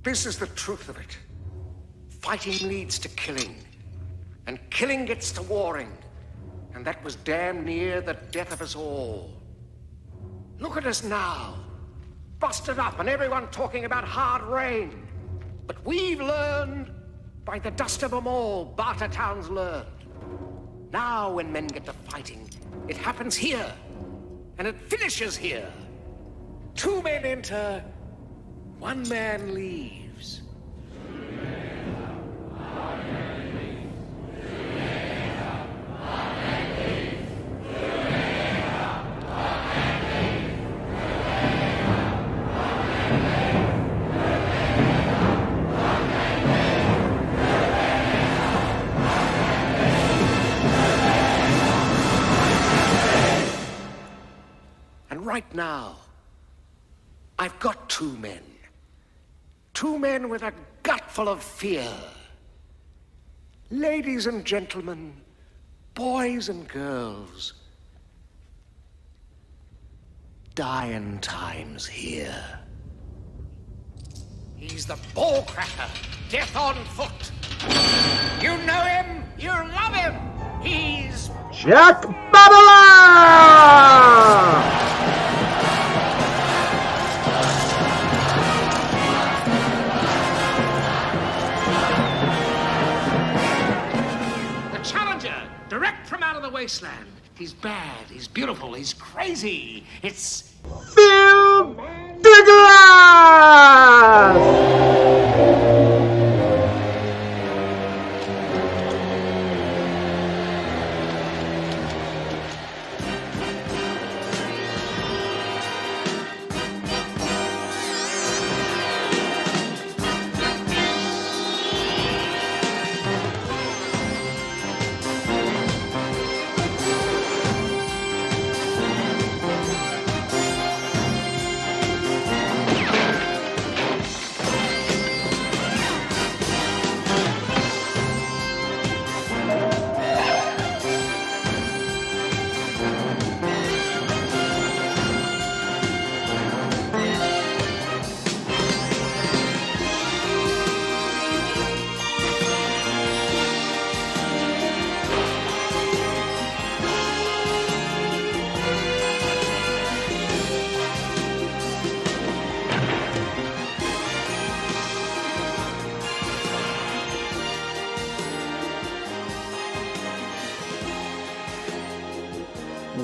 This is the truth of it. Fighting leads to killing, and killing gets to warring, and that was damn near the death of us all. Look at us now, busted up and everyone talking about hard rain. But we've learned, by the dust of them all, Barter Town's learned. Now when men get to fighting, it happens here, and it finishes here. 2 men enter, 1 man leaves. And right now, I've got 2 men. 2 men with a gut full of fear. Ladies and gentlemen, boys and girls, dying times here. He's the ball cracker, death on foot. You know him, you love him. He's Jack Badelaire! direct from out of the wasteland. He's bad, he's beautiful, he's crazy. It's Phil Douglas!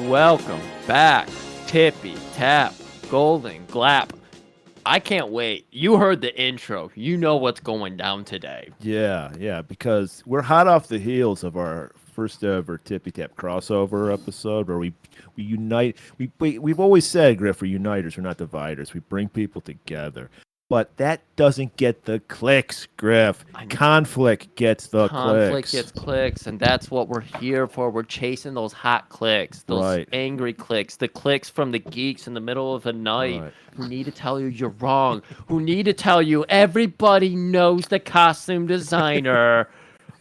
Welcome back, Tippy-Tap, Golan-Globus. I can't wait. You heard the intro. You know what's going down today. Yeah, because we're hot off the heels of our first ever Tippy-Tap crossover episode where we unite. We've always said, Griff, we're uniters, we're not dividers. We bring people together. But that doesn't get the clicks, Griff. Conflict gets the clicks. Conflict gets clicks, and that's what we're here for. We're chasing those hot clicks, those angry clicks, the clicks from the geeks in the middle of the night who need to tell you you're wrong, who need to tell you everybody knows the costume designer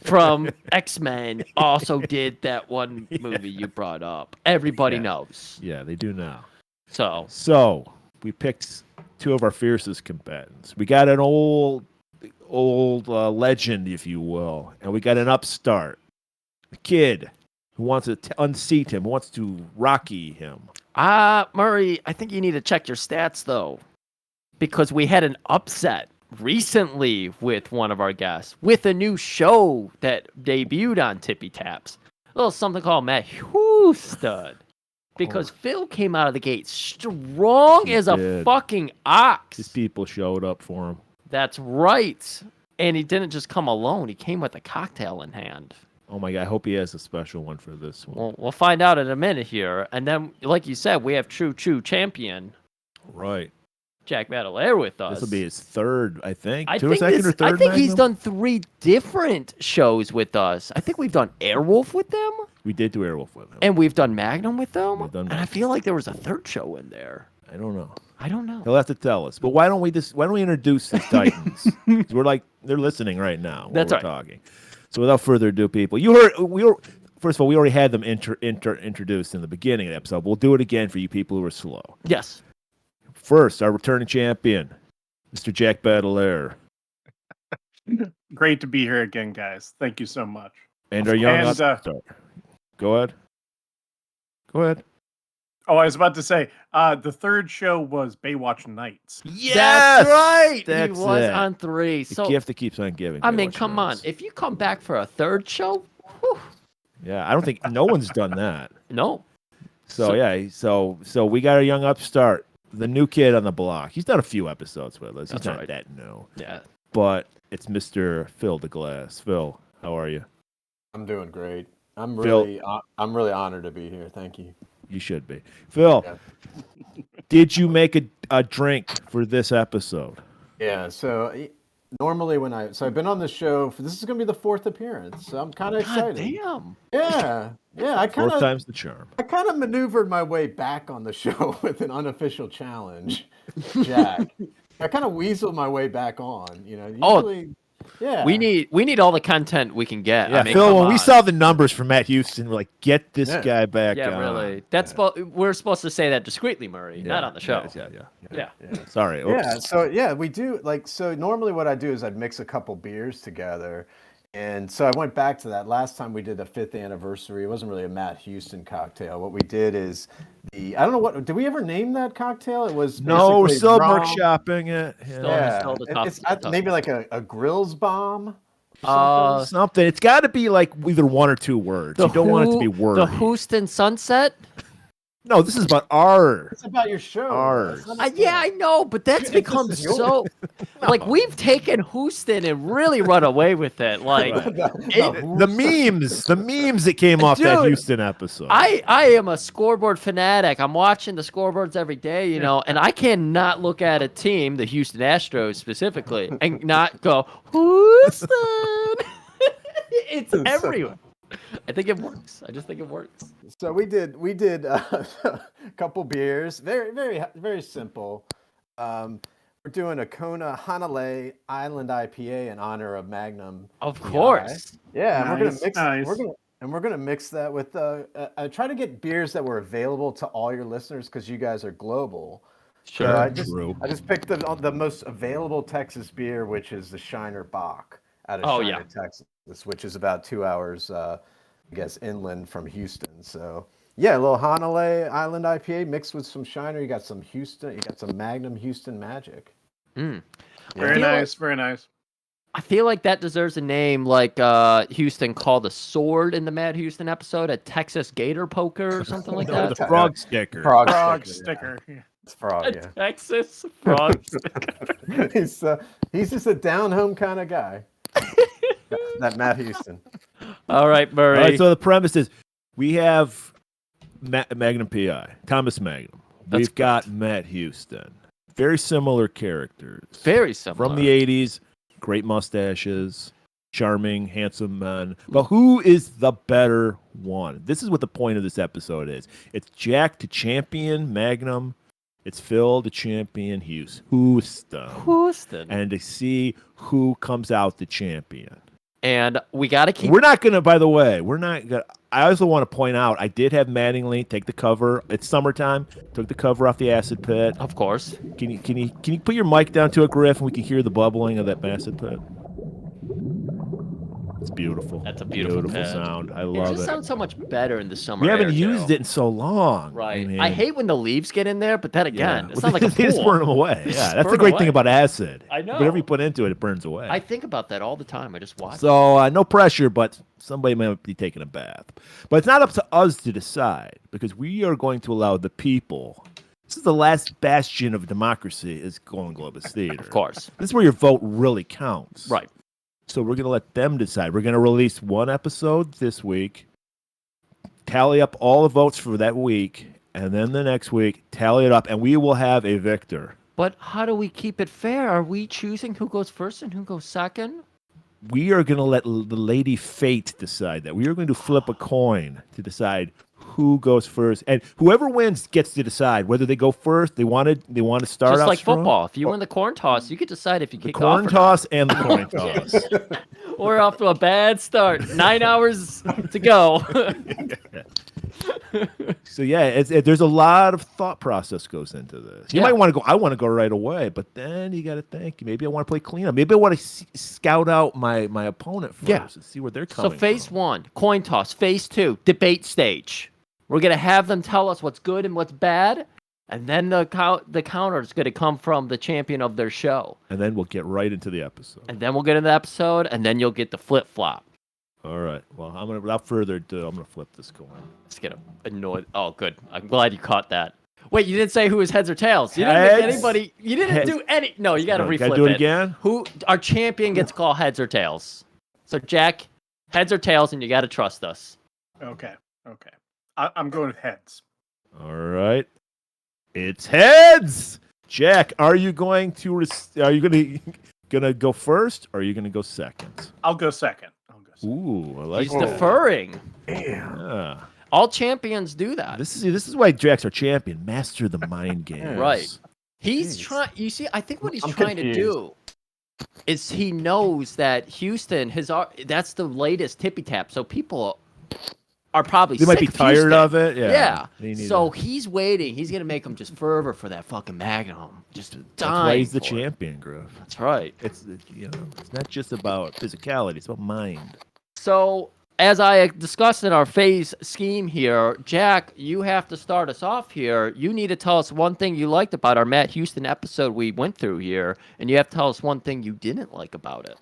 from X-Men also did that one movie you brought up. Everybody knows. Yeah, they do now. So we picked two of our fiercest combatants. We got an old legend, if you will, and we got an upstart, a kid who wants to unseat him, wants to Rocky him. Murray, I think you need to check your stats, though, because we had an upset recently with one of our guests, with a new show that debuted on Tippy-Taps, a little something called Matt Stud. Because Phil came out of the gate strong as a fucking ox. These people showed up for him. That's right. And he didn't just come alone. He came with a cocktail in hand. Oh, my God. I hope he has a special one for this one. Well, we'll find out in a minute here. And then, like you said, we have true champion. Right. Jack Badelaire with us. This will be his third, I think. I think he's done 3 different shows with us. I think we've done Airwolf with them. We did do Airwolf with him. And we've done Magnum with them. And I feel like there was a 3rd show in there. I don't know. He'll have to tell us. But why don't we introduce the Titans? They're listening right now while we're talking. So without further ado, people, first of all, we already had them introduced in the beginning of the episode. We'll do it again for you people who are slow. Yes. First, our returning champion, Mr. Jack Badelaire. Great to be here again, guys. Thank you so much. And our young And, upstart. Go ahead. Go ahead. Oh, I was about to say, the third show was Baywatch Nights. Yes, That's right. That's he was it. on 3. The So gift that keeps on giving. I mean, Baywatch come on. Nights. If you come back for a third show, whew, Yeah, I don't think no one's done that. no. So yeah, so we got a young upstart, the new kid on the block. He's done a few episodes with us. He's That's not right. that new. Yeah. But it's Mr. Phil DeGlass. Phil, how are you? I'm doing great. I'm Phil- really honored to be here. Thank you. You should be. Phil, did you make a drink for this episode? Yeah. So normally I've been on the show this is going to be the 4th appearance. So I'm kind of God excited. damn. Yeah. I kind 4 of times the charm. maneuvered my way back on the show with an unofficial challenge, Jack. I kind of weaseled my way back on. Usually. Yeah. We need all the content we can get. Yeah, I mean, Phil, come when we on. saw the numbers from Matt Houston, we're like, get this guy back Yeah, on. really. We're supposed to say that discreetly, Murray, not on the show. Yeah. Sorry. Oops. Yeah, so we do so normally what I do is I'd mix a couple beers together. And so I went back to that. Last time we did a 5th anniversary. It wasn't really a Matt Houston cocktail. What we did is I don't know did we ever name that cocktail? It was No, we're basically still rum. workshopping it. Still the tough- It's maybe like a grills bomb. Something. It's got to be like either 1 or 2 words. You don't want it to be wordy. The Houston Sunset? No, this is about our. It's about your show. Ours. Yeah, I know, but that's become so. Like, we've taken Houston and really run away with it. Like, The memes that came off that Dude, Houston episode. I am a scoreboard fanatic. I'm watching the scoreboards every day, and I cannot look at a team, the Houston Astros specifically, and not go, Houston. It's everywhere. I think it works. I just think it works. So we did a couple beers, very very very simple. We're doing a Kona Hanalei Island IPA in honor of Magnum. Of course. Yeah, and Nice. we're gonna mix that with I try to get beers that were available to all your listeners because you guys are global. Sure. So True. I just picked the most available Texas beer, which is the Shiner Bock out of Shiner, Texas, which is about 2 hours, I guess, inland from Houston. So yeah, a little Hanalei Island IPA mixed with some Shiner. You got some Houston. You got some Magnum Houston Magic. Very nice. Very nice. I feel like that deserves a name like Houston called a sword in the Mad Houston episode, a Texas Gator Poker or something like No, that. the frog sticker. Frog sticker. Yeah. It's frog. A Yeah. Texas frog sticker. He's just a down home kind of guy. that Matt Houston. All right, Murray. All right, so the premise is we have Magnum PI, Thomas Magnum. We've got Matt Houston. Very similar characters. Very similar. From the 80s, great mustaches, charming, handsome men. But who is the better one? This is what the point of this episode is. It's Jack to champion Magnum. It's Phil to champion Houston. And to see who comes out the champion. And we got to keep. We're not going to, by the way, I also want to point out, I did have Mattingly take the cover. It's summertime. Took the cover off the acid pit. Of course. Can you put your mic down to a Griff and we can hear the bubbling of that acid pit? It's beautiful. That's a beautiful pit. sound. I It love just it. sounds so much better in the summer. We haven't air, used too. it in so long. Right. I mean, I hate when the leaves get in there, but then again, it sounds like a they just pool. burn them away. Yeah, that's the burn great away. thing about acid. I know. Whatever you put into it, it burns away. I think about that all the time. I just watch. So no pressure, but somebody might be taking a bath. But it's not up to us to decide because we are going to allow the people. This is the last bastion of democracy is Golan-Globus Theater. Of course. This is where your vote really counts. Right. So we're going to let them decide. We're going to release one episode this week, tally up all the votes for that week, and then the next week, tally it up, and we will have a victor. But how do we keep it fair? Are we choosing who goes first and who goes second? We are going to let the Lady Fate decide that. We are going to flip a coin to decide who goes first, and whoever wins gets to decide whether they go first. They want to start Just out like strong. football. If you win the corn toss, you could decide if you The kick corn off or toss and the coin toss. not. We're off to a bad start. 9 hours to go. So yeah, there's a lot of thought process goes into this. You might want to go. I want to go right away, but then you got to think. Maybe I want to play cleanup. Maybe I want to scout out my opponent first and see where they're coming from. So phase 1, coin toss. Phase 2, debate stage. We're gonna have them tell us what's good and what's bad, and then the counter is gonna come from the champion of their show. And then we'll get right into the episode. And then we'll get into the episode, and then you'll get the flip flop. All right. Well, without further ado, I'm gonna flip this coin. It's gonna annoy. Oh, good. I'm glad you caught that. Wait, you didn't say who was heads or tails. You didn't make anybody. You didn't do any. No, you got to reflip it. Do it again. Who our champion gets called heads or tails. So Jack, heads or tails, and you got to trust us. Okay. I'm going with heads. All right. It's heads. Jack, are you going to gonna go first, or are you gonna go second? I'll go second. Ooh, I like. He's deferring. Yeah. All champions do that. This is why Jack's our champion. Master the mind game. Right. He's trying. You see, I think what he's trying to do is he knows that Houston that's the latest Tippy-Tap, so people are probably they might be tired of it. Yeah. So he's waiting. He's gonna make them just fervor for that fucking Magnum. Just that's why he's the champion, Griff. That's right. It's it's not just about physicality. It's about mind. So as I discussed in our phase scheme here, Jack, you have to start us off here. You need to tell us one thing you liked about our Matt Houston episode we went through here, and you have to tell us one thing you didn't like about it.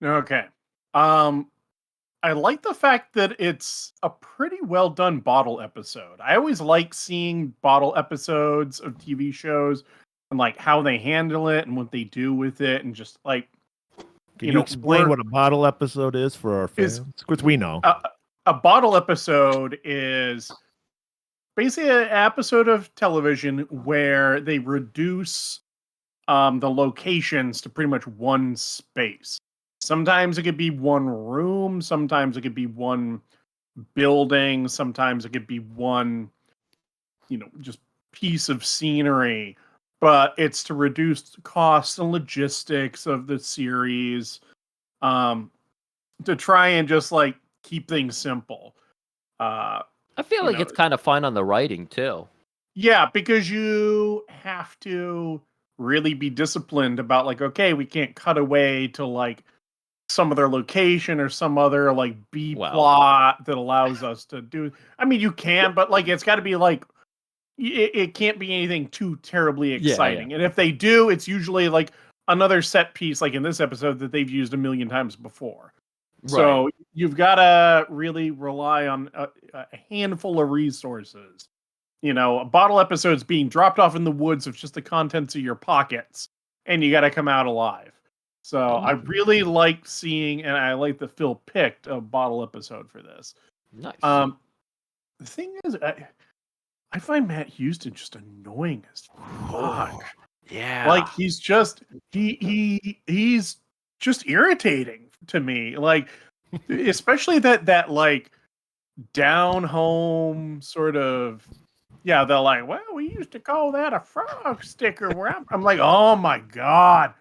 Okay. I like the fact that it's a pretty well done bottle episode. I always like seeing bottle episodes of TV shows and like how they handle it and what they do with it, and just like Can you explain what a bottle episode is for our fans? Because we know. A bottle episode is basically an episode of television where they reduce the locations to pretty much one space. Sometimes it could be one room. Sometimes it could be one building. Sometimes it could be one, just piece of scenery. But it's to reduce the costs and logistics of the series, to try and just like keep things simple. I feel like it's kind of fun on the writing too. Yeah, because you have to really be disciplined about like, okay, we can't cut away to like some other location or some other like B plot that allows us to do. I mean, you can, but like it's got to be like it can't be anything too terribly exciting. Yeah. And if they do, it's usually like another set piece, like in this episode that they've used a million times before. Right. So you've got to really rely on a handful of resources. A bottle episode's being dropped off in the woods of just the contents of your pockets, and you got to come out alive. So I really like seeing, and I like that Phil picked a bottle episode for this. Nice. The thing is, I find Matt Houston just annoying as fuck. Yeah. Like he's just he's just irritating to me. Like especially that like down home sort of. Yeah, they're like, well, we used to call that a frog sticker. Where I'm like, oh my god.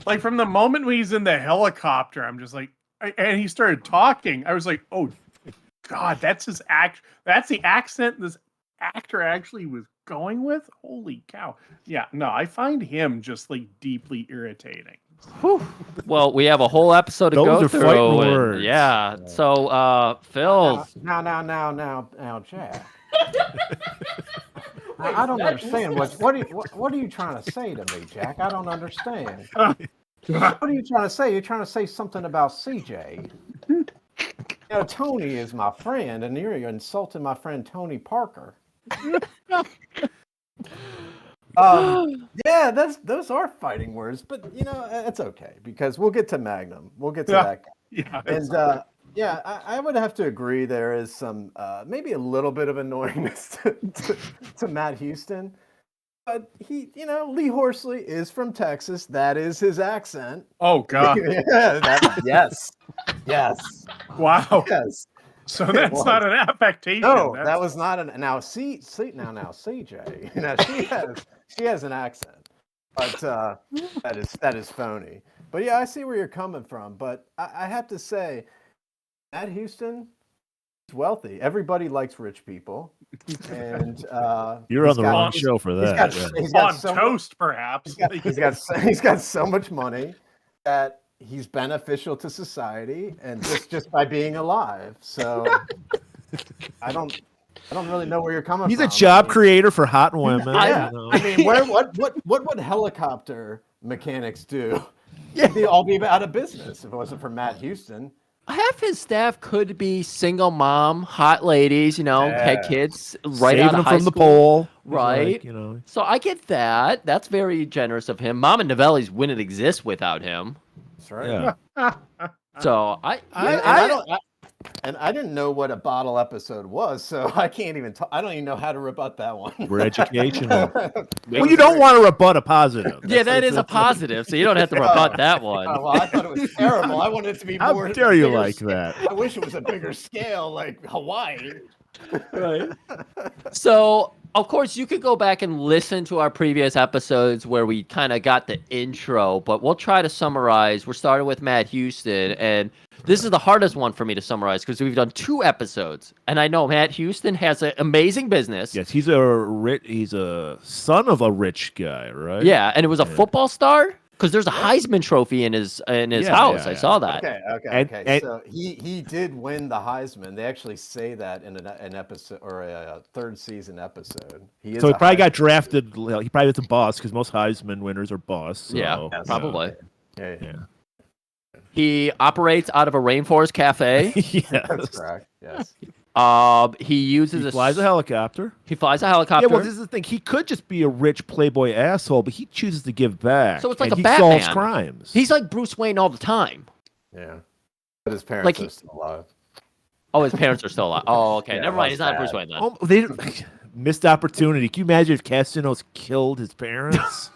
Like from the moment when he's in the helicopter, I'm just like, and he started talking. I was like, oh god, that's his that's the accent this actor actually was going with. Holy cow. Yeah, no, I find him just like deeply irritating. Whew. Well, we have a whole episode to go through. Words. Yeah. So Phil. Now, Jack. I don't understand. What are you trying to say to me, Jack? I don't understand. What are you trying to say? You're trying to say something about CJ. Tony is my friend, and you're insulting my friend Tony Parker. Yeah, those are fighting words, but it's okay because we'll get to Magnum. We'll get to that. Yeah, and I would have to agree. There is some maybe a little bit of annoyingness to Matt Houston, but Lee Horsley is from Texas. That is his accent. Oh God! Yes. Wow. Yes. So that's not an affectation. No, that was not an. Now CJ. Now she has an accent, but that is phony. But yeah, I see where you're coming from. But I have to say, Matt Houston wealthy. Everybody likes rich people, and you're on the wrong show for that. He's got on toast, perhaps. He's got so much money that he's beneficial to society, and just by being alive. So I don't really know where you're coming from. He's a job creator for hot women. Yeah. I mean, what would helicopter mechanics do? Yeah, they'd all be out of business if it wasn't for Matt Houston. Half his staff could be single mom, hot ladies, had kids right Saving out of high from school. the pole. Right. So I get that. That's very generous of him. Mama Novelli's wouldn't exist without him. That's right. Yeah. So I didn't know what a bottle episode was, so I can't even talk. I don't even know how to rebut that one. We're educational. Well, you don't want to rebut a positive. Yeah, that is a positive, so you don't have to rebut that one. Well, I thought it was terrible. I wanted it to be more. How dare you like that? I wish it was a bigger scale, like Hawaii. Right. So, of course, you could go back and listen to our previous episodes where we kind of got the intro, but we'll try to summarize. We're starting with Matt Houston, and this is the hardest one for me to summarize because we've done 2 episodes, and I know Matt Houston has an amazing business. Yes, he's a son of a rich guy, right? Yeah, and it was a football star because there's a Heisman Trophy in his house. I saw that. Okay. So he did win the Heisman. They actually say that in an episode or a third season episode. He probably got drafted. He probably was a boss because most Heisman winners are boss. So, yeah, probably. Yeah. He operates out of a rainforest cafe. Yes. That's correct. Yes. He flies a helicopter. He flies a helicopter. Yeah, well, this is the thing. He could just be a rich playboy asshole, but he chooses to give back. So it's like he Batman. solves crimes. He's like Bruce Wayne all the time. Yeah. But his parents are still alive. Oh, his parents are still alive. Oh, okay. Never mind. He's not Bruce Wayne then. Oh, they missed opportunity. Can you imagine if Castellanos killed his parents?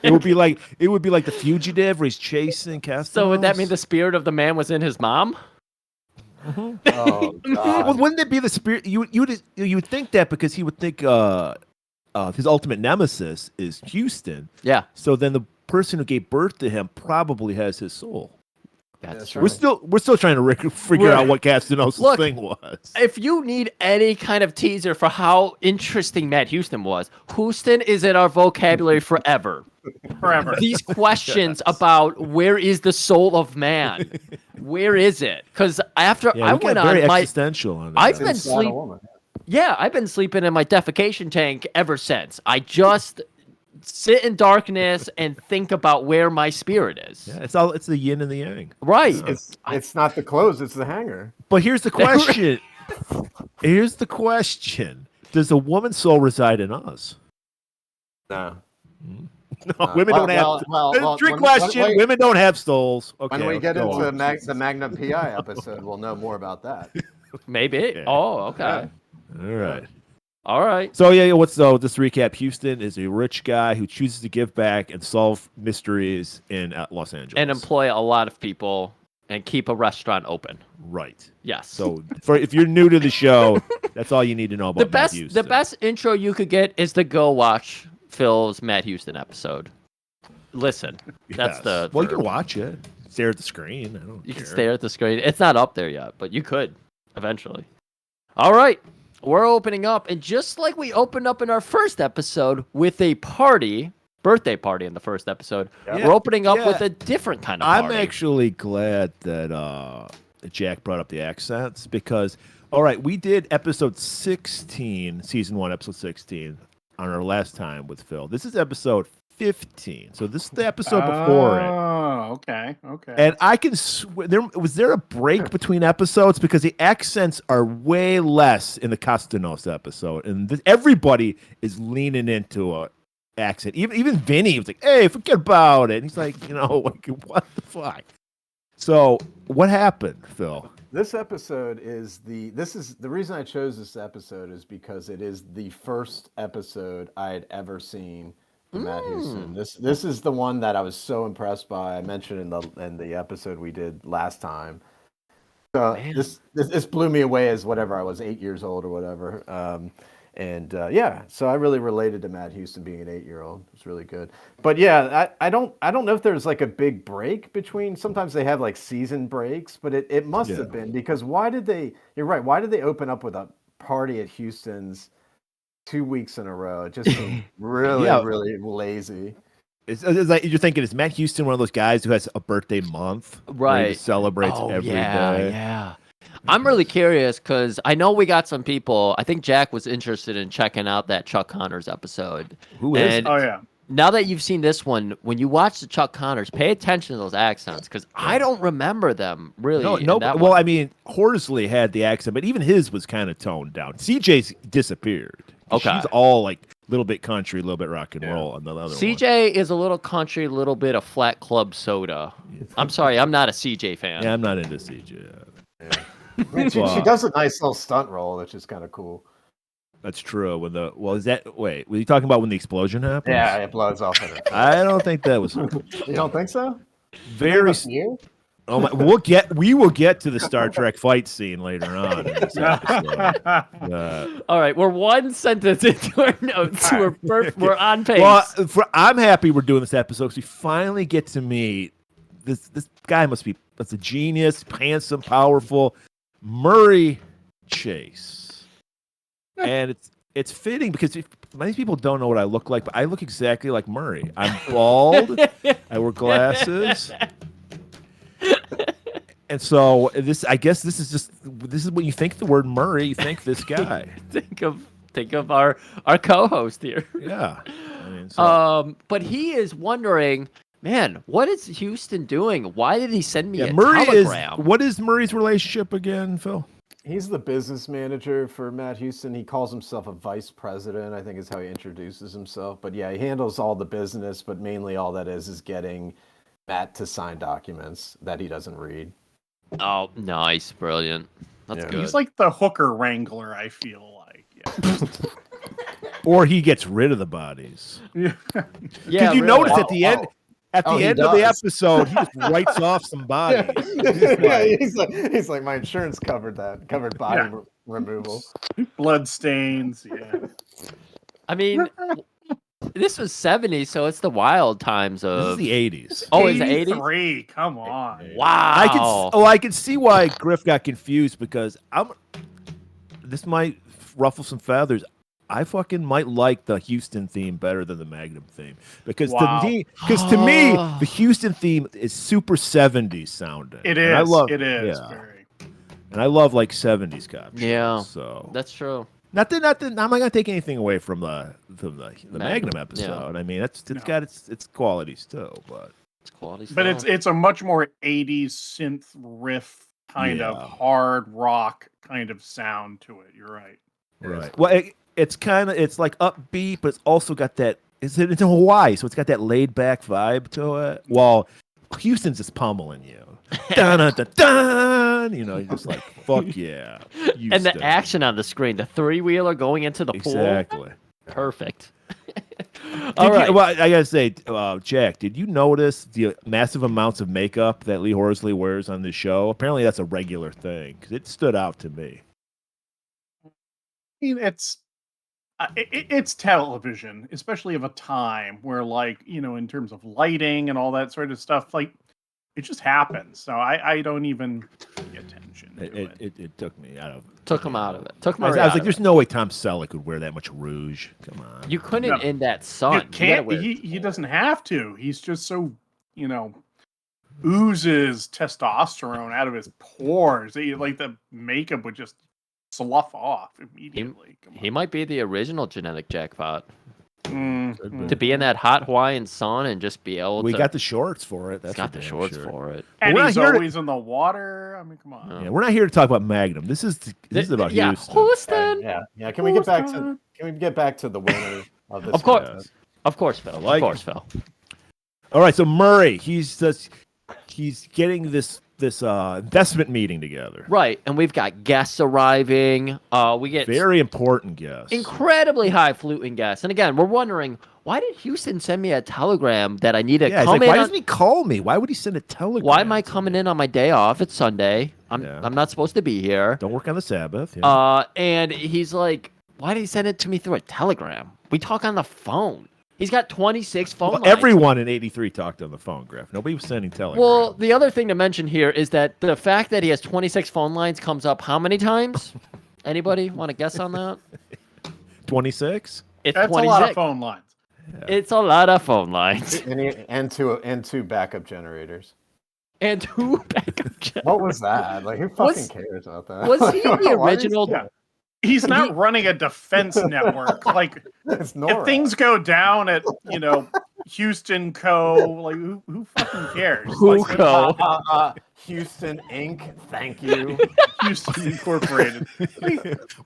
It would be like the fugitive where he's chasing Castellanos. So would that mean the spirit of the man was in his mom? Oh God! Well, wouldn't it be the spirit? You would think that because he would think his ultimate nemesis is Houston. Yeah. So then the person who gave birth to him probably has his soul. That's true. We're still trying to figure out what Castellanos' thing was. If you need any kind of teaser for how interesting Matt Houston was, Houston is in our vocabulary forever. Forever. These questions about where is the soul of man? Where is it? Because after I went on my existential on it. I've been sleeping. Yeah, I've been sleeping in my defecation tank ever since. I just sit in darkness and think about where my spirit is. Yeah, it's the yin and the yang. Right. It's not the clothes, it's the hanger. But here's the question. Does the woman's soul reside in us? No. No, women don't have. Trick question. Women don't have souls. Okay, when we get into the Magnum PI episode, we'll know more about that. Maybe. Yeah. Oh, okay. All right. So just to recap, Houston is a rich guy who chooses to give back and solve mysteries in Los Angeles and employ a lot of people and keep a restaurant open. Right. Yes. So if you're new to the show, that's all you need to know about Matt Houston. The best intro you could get is to go watch Phil's Matt Houston episode. Listen, that's the. Well, you can watch it. Stare at the screen. You can stare at the screen. It's not up there yet, but you could eventually. All right, we're opening up, and just like we opened up in our first episode with a birthday party in the first episode, we're opening up with a different kind of party. I'm actually glad that Jack brought up the accents because, all right, we did episode 16, season 1, episode 16. On our last time with Phil. This is episode 15. So this is the episode before it. Oh, okay. And I can swear, was there a break between episodes? Because the accents are way less in the Castellanos episode. And everybody is leaning into an accent. Even Vinny was like, hey, forget about it. And he's like, what the fuck? So what happened, Phil? This episode is the reason I chose this episode is because it is the first episode I had ever seen from Matt Houston. This is the one that I was so impressed by. I mentioned in the episode we did last time. So this blew me away as whatever I was 8 years old or whatever. And yeah, so I really related to Matt Houston being an 8-year-old. It's really good. But yeah, I don't know if there's like a big break between. Sometimes they have like season breaks, but it must have been, because why did they? You're right. Why did they open up with a party at Houston's 2 weeks in a row? It just seemed really really lazy. It's like you're thinking, is Matt Houston one of those guys who has a birthday month, where he just celebrates every day? Yeah. I'm really curious because I know we got some people. I think Jack was interested in checking out that Chuck Connors episode. Who is? Oh yeah. Now that you've seen this one, when you watch the Chuck Connors, pay attention to those accents because I don't remember them really. No. Well, I mean, Horsley had the accent, but even his was kind of toned down. CJ's disappeared. Okay. She's all like a little bit country, a little bit rock and roll on the other CJ is a little country, a little bit of flat club soda. I'm sorry, I'm not a CJ fan. Yeah, I'm not into CJ. Yeah. I mean, she does a nice little stunt roll, which is kind of cool. That's true. Were you talking about when the explosion happened? Yeah, it blows off in her. I don't think that was. You don't think so? Very. Oh my! We will get to the Star Trek fight scene later on in this episode. All right, we're one sentence into our notes. We're on pace. Well, I'm happy we're doing this episode because we finally get to meet this guy. That's a genius, handsome, powerful Murray Chase, and it's fitting because many people don't know what I look like, but I look exactly like Murray. I'm bald. I wear glasses. And so I guess this is when you think the word Murray, you think this guy. think of our co-host here. Yeah. I mean, but he is wondering, man, what is Houston doing? Why did he send me a Murray telegram? What is Murray's relationship again, Phil? He's the business manager for Matt Houston. He calls himself a vice president, I think is how he introduces himself. But yeah, he handles all the business, but mainly all that is getting Matt to sign documents that he doesn't read. Oh, nice. Brilliant. That's good. He's like the hooker wrangler, I feel like. Yeah. Or he gets rid of the bodies. Yeah. Because you notice at the end of the episode, he just writes off some bodies. He's like, my insurance covered body removal. Blood stains, yeah. I mean, this was 70s, so it's the wild times of... This is the 80s. Oh, it's the 80s? 83, come on. Wow. I can see why Griff got confused because this might ruffle some feathers. I fucking might like the Houston theme better than the Magnum theme because to me, the Houston theme is super 70s sounding. It is. Very. And I love like 70s cops. Yeah. So that's true. Not that I'm not gonna take anything away from the Magnum episode. Yeah. I mean, it's got its qualities too, but it's a much more 80s synth riff kind of hard rock kind of sound to it. You're right. Right. Well, it's like upbeat, but it's also got that. It's in Hawaii, so it's got that laid back vibe to it. While Houston's just pummeling you. Dun, dun, dun, dun, you're just like, fuck yeah. Houston. And the action on the screen, the 3-wheeler going into the pool. Exactly. Perfect. All right. Well, I gotta say, Jack, did you notice the massive amounts of makeup that Lee Horsley wears on the show? Apparently, that's a regular thing because it stood out to me. I mean, it's television, especially of a time where, like, in terms of lighting and all that sort of stuff, like, it just happens. So I don't even pay attention to it. It took me out of it. Took him out of it. I was like, there's no way Tom Selleck would wear that much rouge. Come on. You couldn't in that sun. You can't. He doesn't have to. He's just so, oozes testosterone out of his pores. Like the makeup would just slough off immediately. He might be the original genetic jackpot. To be in that hot Hawaiian sun and just be able to... We got the shorts for it. That's got the shorts for it. And he's always in the water. I mean, come on. Yeah, we're not here to talk about Magnum. This is about Houston. Houston. Yeah. Can we get back to the winner of this? Of course. Of course, Phil. Of course, Phil. All right, so Murray, he's getting this investment meeting together. Right, and we've got guests arriving. We get very important guests. Incredibly highfalutin guests. And again, we're wondering, why did Houston send me a telegram that I need to come in? Why doesn't he call me? Why would he send a telegram? Why am I coming in on my day off? It's Sunday. I'm not supposed to be here. Don't work on the Sabbath. Yeah. And he's like, Why did he send it to me through a telegram? We talk on the phone. He's got 26 phone lines. Everyone in 83 talked on the phone, Griff. Nobody was sending telegrams. Well, the other thing to mention here is that the fact that he has 26 phone lines comes up how many times? Anybody want to guess on that? 26? That's 26. A lot of phone lines. Yeah. It's a lot of phone lines. And two backup generators. And 2 backup generators. What was that? Like, who fucking cares about that? Was he the original? He's not running a defense network. Like, if things go down at, Houston Co., like, who fucking cares? Who like, Co? Houston Inc., thank you. Houston Incorporated.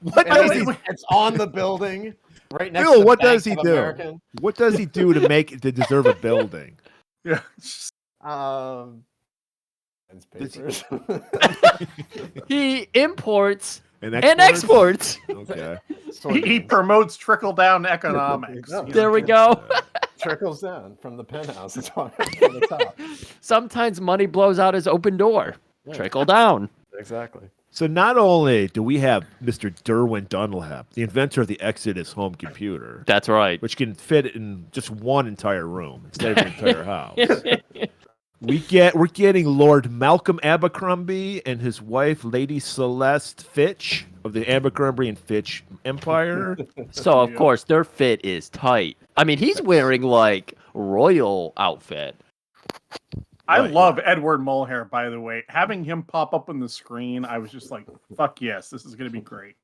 What does he? It's on the building, right next Bill, to what Bank does he of do? American. What does he do to deserve a building? Yeah. Papers. He imports and exports. Okay. He promotes trickle-down economics. There we go. Trickles down from the penthouse. It's on from the top. Sometimes money blows out his open door. Yeah. Trickle down. Exactly. So not only do we have Mr. Derwin Dunlap, the inventor of the Exodus home computer. That's right. Which can fit in just one entire room instead of an entire house. We're getting Lord Malcolm Abercrombie and his wife, Lady Celeste Fitch of the Abercrombie and Fitch Empire. So, of course, their fit is tight. I mean, he's wearing, like, royal outfit. I love Edward Mulhare, by the way. Having him pop up on the screen, I was just like, fuck yes, this is going to be great.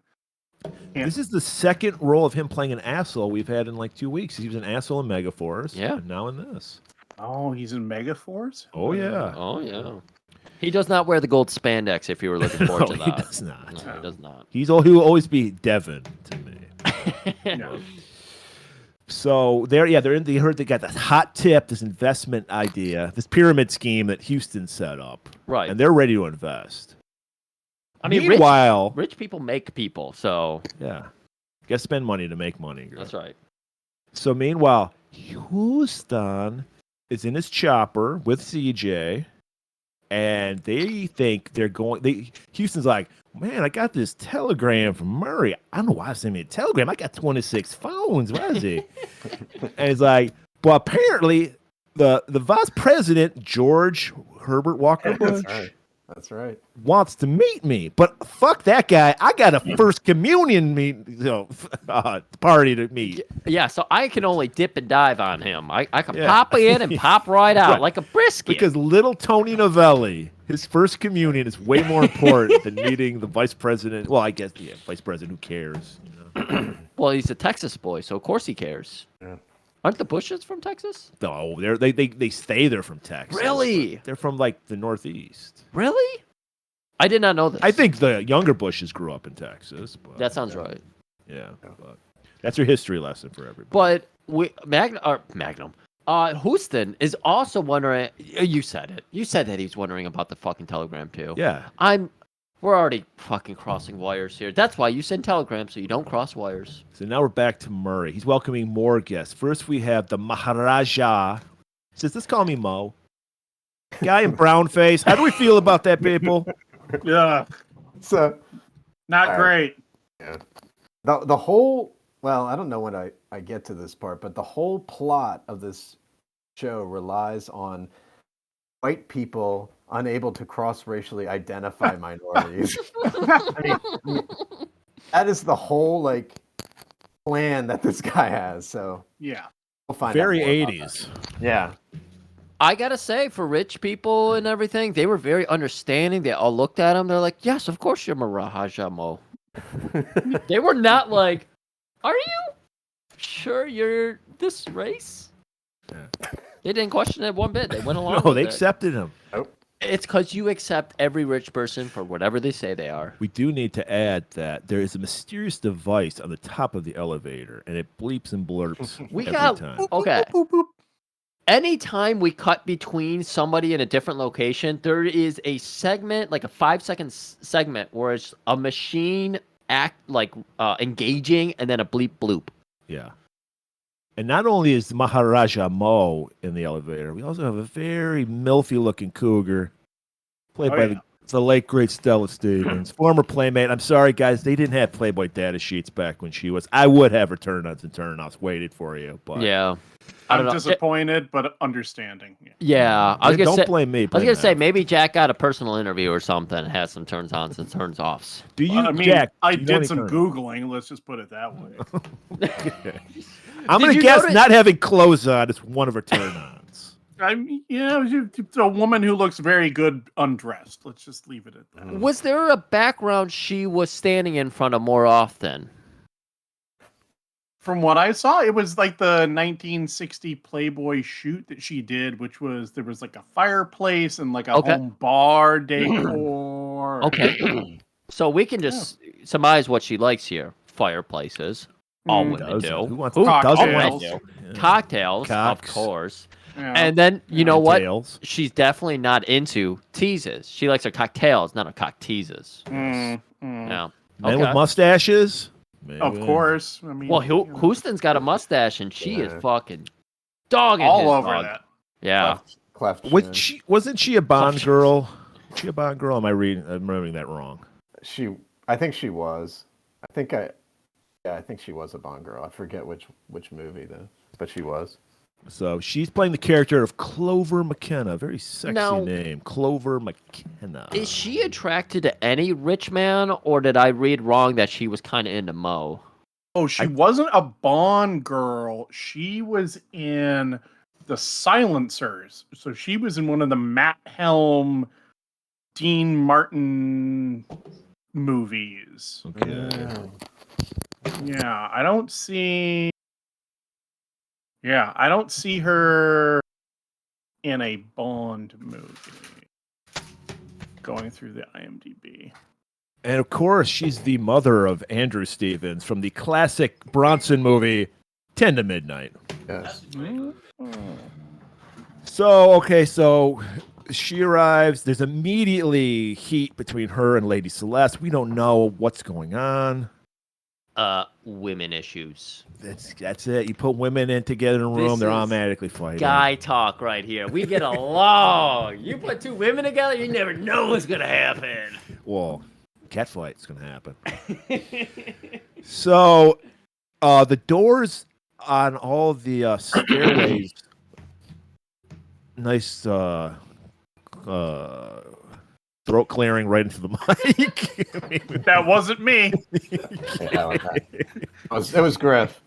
This is the second role of him playing an asshole we've had in, like, 2 weeks. He was an asshole in Megaforce. Yeah. And now in this. Oh, he's in Megaforce? Oh, yeah. Oh, yeah. He does not wear the gold spandex if you were looking forward to that. He does not. No, he does not. He will always be Devin to me. No. So they heard they got this hot tip, this investment idea, this pyramid scheme that Houston set up. Right. And they're ready to invest. I mean, meanwhile, rich people make people, so yeah. You gotta spend money to make money. Girl. That's right. So meanwhile, Houston is in his chopper with CJ, and they think they're going. Houston's like, man, I got this telegram from Murray. I don't know why I sent me a telegram. I got 26 phones. Why is he? And he's like, well, apparently the vice president, George Herbert Walker Bush, That's right. wants to meet me. But fuck that guy. I got a first communion party to meet. Yeah, so I can only dip and dive on him. I can pop in and pop right out like a brisket. Because little Tony Novelli, his first communion is way more important than meeting the vice president. Well, I guess, vice president, who cares? Well, he's a Texas boy, so of course he cares. Yeah. Aren't the Bushes from Texas? No, they stay there from Texas. Really? They're from, like, the Northeast. Really? I did not know this. I think the younger Bushes grew up in Texas. But, that sounds right. Yeah. But that's your history lesson for everybody. But Magnum. Houston is also wondering. You said it. You said that he's wondering about the fucking telegram too. Yeah. We're already fucking crossing wires here. That's why you send telegrams so you don't cross wires. So now we're back to Murray. He's welcoming more guests. First we have the Maharaja. He says, let's call me Mo. Guy in brown face. How do we feel about that, people? Yeah. So not great. Yeah. The whole, well, I don't know when I get to this part, but the whole plot of this show relies on white people unable to cross-racially identify minorities. I mean, that is the whole plan that this guy has. So yeah, we'll find very out 80s. Yeah. I gotta say, for rich people and everything, they were very understanding. They all looked at him. They're like, "Yes, of course you're Maharaja Mo." They were not like, "Are you sure you're this race?" Yeah. They didn't question it one bit. They went along. No, with they it. accepted him. Nope. It's because you accept every rich person for whatever they say they are. We do need to add that there is a mysterious device on the top of the elevator, and it bleeps and blurps every time. Okay. Anytime we cut between somebody in a different location, there is a segment, like a 5-second segment, where it's a machine engaging and then a bleep bloop. Yeah. And not only is Maharaja Mo in the elevator, we also have a very milfy looking cougar played by It's the late great Stella Stevens, former Playmate. I'm sorry, guys, they didn't have Playboy data sheets back when she was. I would have her turn-ons and turn-offs waited for you, but Yeah. I'm disappointed, but understanding. Yeah, I was gonna don't blame me. I was gonna say maybe Jack got a personal interview or something. And has some turns-ons and turns-offs. Do you, I mean, Jack? I did some Googling. Let's just put it that way. I'm gonna guess not having clothes on is one of her turn-ons. A woman who looks very good undressed. Let's just leave it at that. Was there a background she was standing in front of more often? From what I saw, it was like the 1960 Playboy shoot that she did, which was there was like a fireplace and like a home bar decor. Okay. So we can just surmise what she likes here. Fireplaces. All women do. Who doesn't want to? Cocktails, of course. Yeah. And then, you know what? Tails. She's definitely not into teases. She likes her cocktails, not her cock teases. Yeah. Men with mustaches? Maybe. Of course. I mean, well, Houston's got a mustache, and she is fucking dogging all his over dog. that. Yeah. Wasn't she a Bond girl? Was she a Bond girl? I'm remembering that wrong. I think she was. I think she was a Bond girl. I forget which movie though, but she was. So she's playing the character of Clover McKenna. Very sexy name, Clover McKenna. Is she attracted to any rich man, or did I read wrong that she was kind of into Mo? Oh, she wasn't a Bond girl. She was in The Silencers. So she was in one of the Matt Helm, Dean Martin movies. Okay. Yeah, I don't see her in a Bond movie. Going through the IMDb. And of course, she's the mother of Andrew Stevens from the classic Bronson movie, 10 to Midnight. Yes. So she arrives. There's immediately heat between her and Lady Celeste. We don't know what's going on. Women issues. That's it. You put women in together in a room, they're automatically fighting. Guy talk right here. We get along. You put two women together, you never know what's gonna happen. Well, cat fight's gonna happen. So, the doors on all the stairways. Nice throat clearing right into the mic. That wasn't me. It was Griff.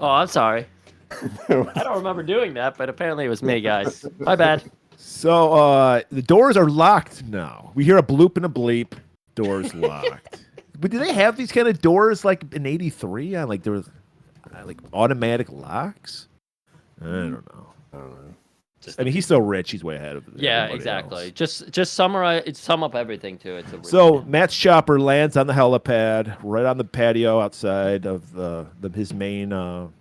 Oh, I'm sorry. I don't remember doing that, but apparently it was me, guys. My bad. So the doors are locked now. We hear a bloop and a bleep. Doors locked. But do they have these kind of doors like in '83? On like there was like automatic locks. I don't know. I mean, he's so rich; he's way ahead of it. Yeah, exactly. Else. Just sum up everything to it. So Matt's chopper lands on the helipad, right on the patio outside of his main room,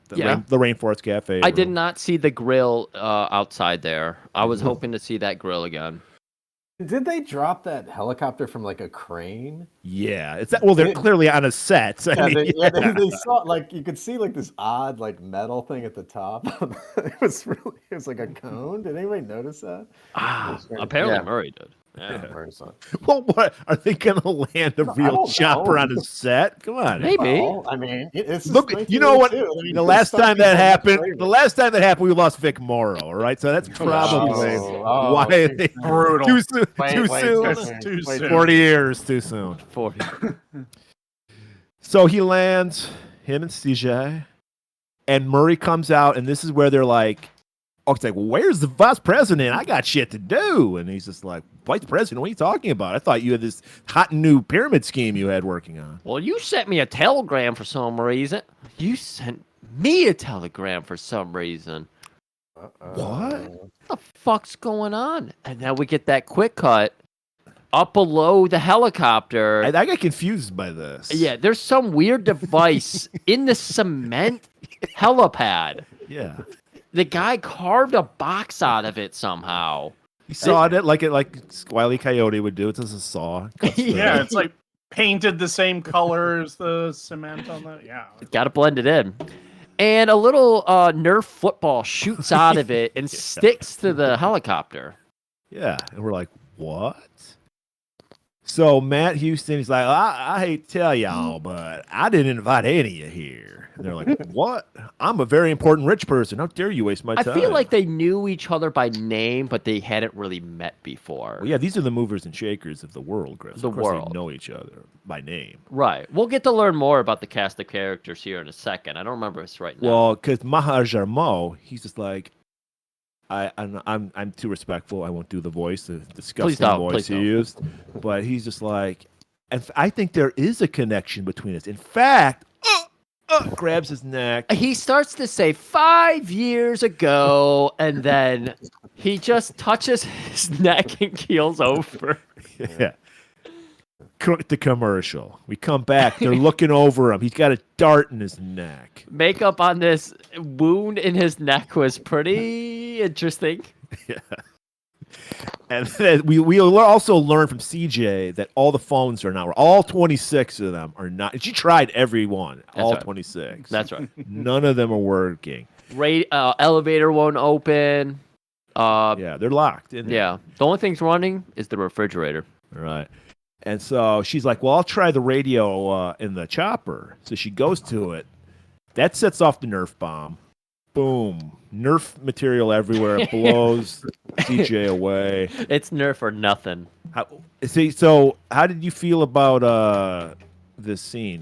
the Rainforest Cafe. I did not see the grill outside there. I was hoping to see that grill again. Did they drop that helicopter from like a crane? Yeah, it's that. Well, they're clearly on a set. So they saw like you could see like this odd like metal thing at the top. It was like a cone. Did anybody notice that? Apparently Murray did. Yeah. Well, what are they going to land a real chopper on a set? Come on, maybe. Well, I mean, look. You know what? The last time that happened, we lost Vic Morrow. All right, so that's probably why they brutal. Too soon. 40 years too soon. 40. So he lands, him and CJ, and Murray comes out, and this is where they're like, oh, it's like, well, where's the vice president? I got shit to do. And he's just like, vice president, what are you talking about? I thought you had this hot new pyramid scheme you had working on. Well, you sent me a telegram for some reason. You sent me a telegram for some reason. What the fuck's going on? And then we get that quick cut up below the helicopter. I got confused by this. Yeah, there's some weird device in the cement helipad. Yeah. The guy carved a box out of it somehow. He sawed it like Wile E. Coyote would do. It's just a saw. Yeah, it's like painted the same color as the cement on that. Yeah. Got to blend it in. And a little Nerf football shoots out of it and sticks to the helicopter. Yeah, and we're like, what? So Matt Houston, he's like, I hate to tell y'all, but I didn't invite any of you here. And they're like, what? I'm a very important rich person. How dare you waste my time? I feel like they knew each other by name, but they hadn't really met before. Well, yeah, these are the movers and shakers of the world, Chris. Of course they know each other by name. Right. We'll get to learn more about the cast of characters here in a second. I don't remember this right now. Well, because Mahajar Mo, he's just like, I'm too respectful. I won't do the voice, the disgusting voice he used. But he's just like, and I think there is a connection between us. In fact, grabs his neck. He starts to say 5 years ago, and then he just touches his neck and keels over. Yeah. The commercial. We come back. They're looking over him. He's got a dart in his neck. Makeup on this wound in his neck was pretty interesting. Yeah. And then we also learned from CJ that all the phones are not, all 26 of them are not. She tried every one, all 26. That's right. None of them are working. Elevator won't open. Yeah, they're locked. Yeah. The only thing's running is the refrigerator. All right. And so she's like, well, I'll try the radio in the chopper. So she goes to it. That sets off the Nerf bomb. Boom. Nerf material everywhere. It blows CJ away. It's Nerf or nothing. So how did you feel about this scene,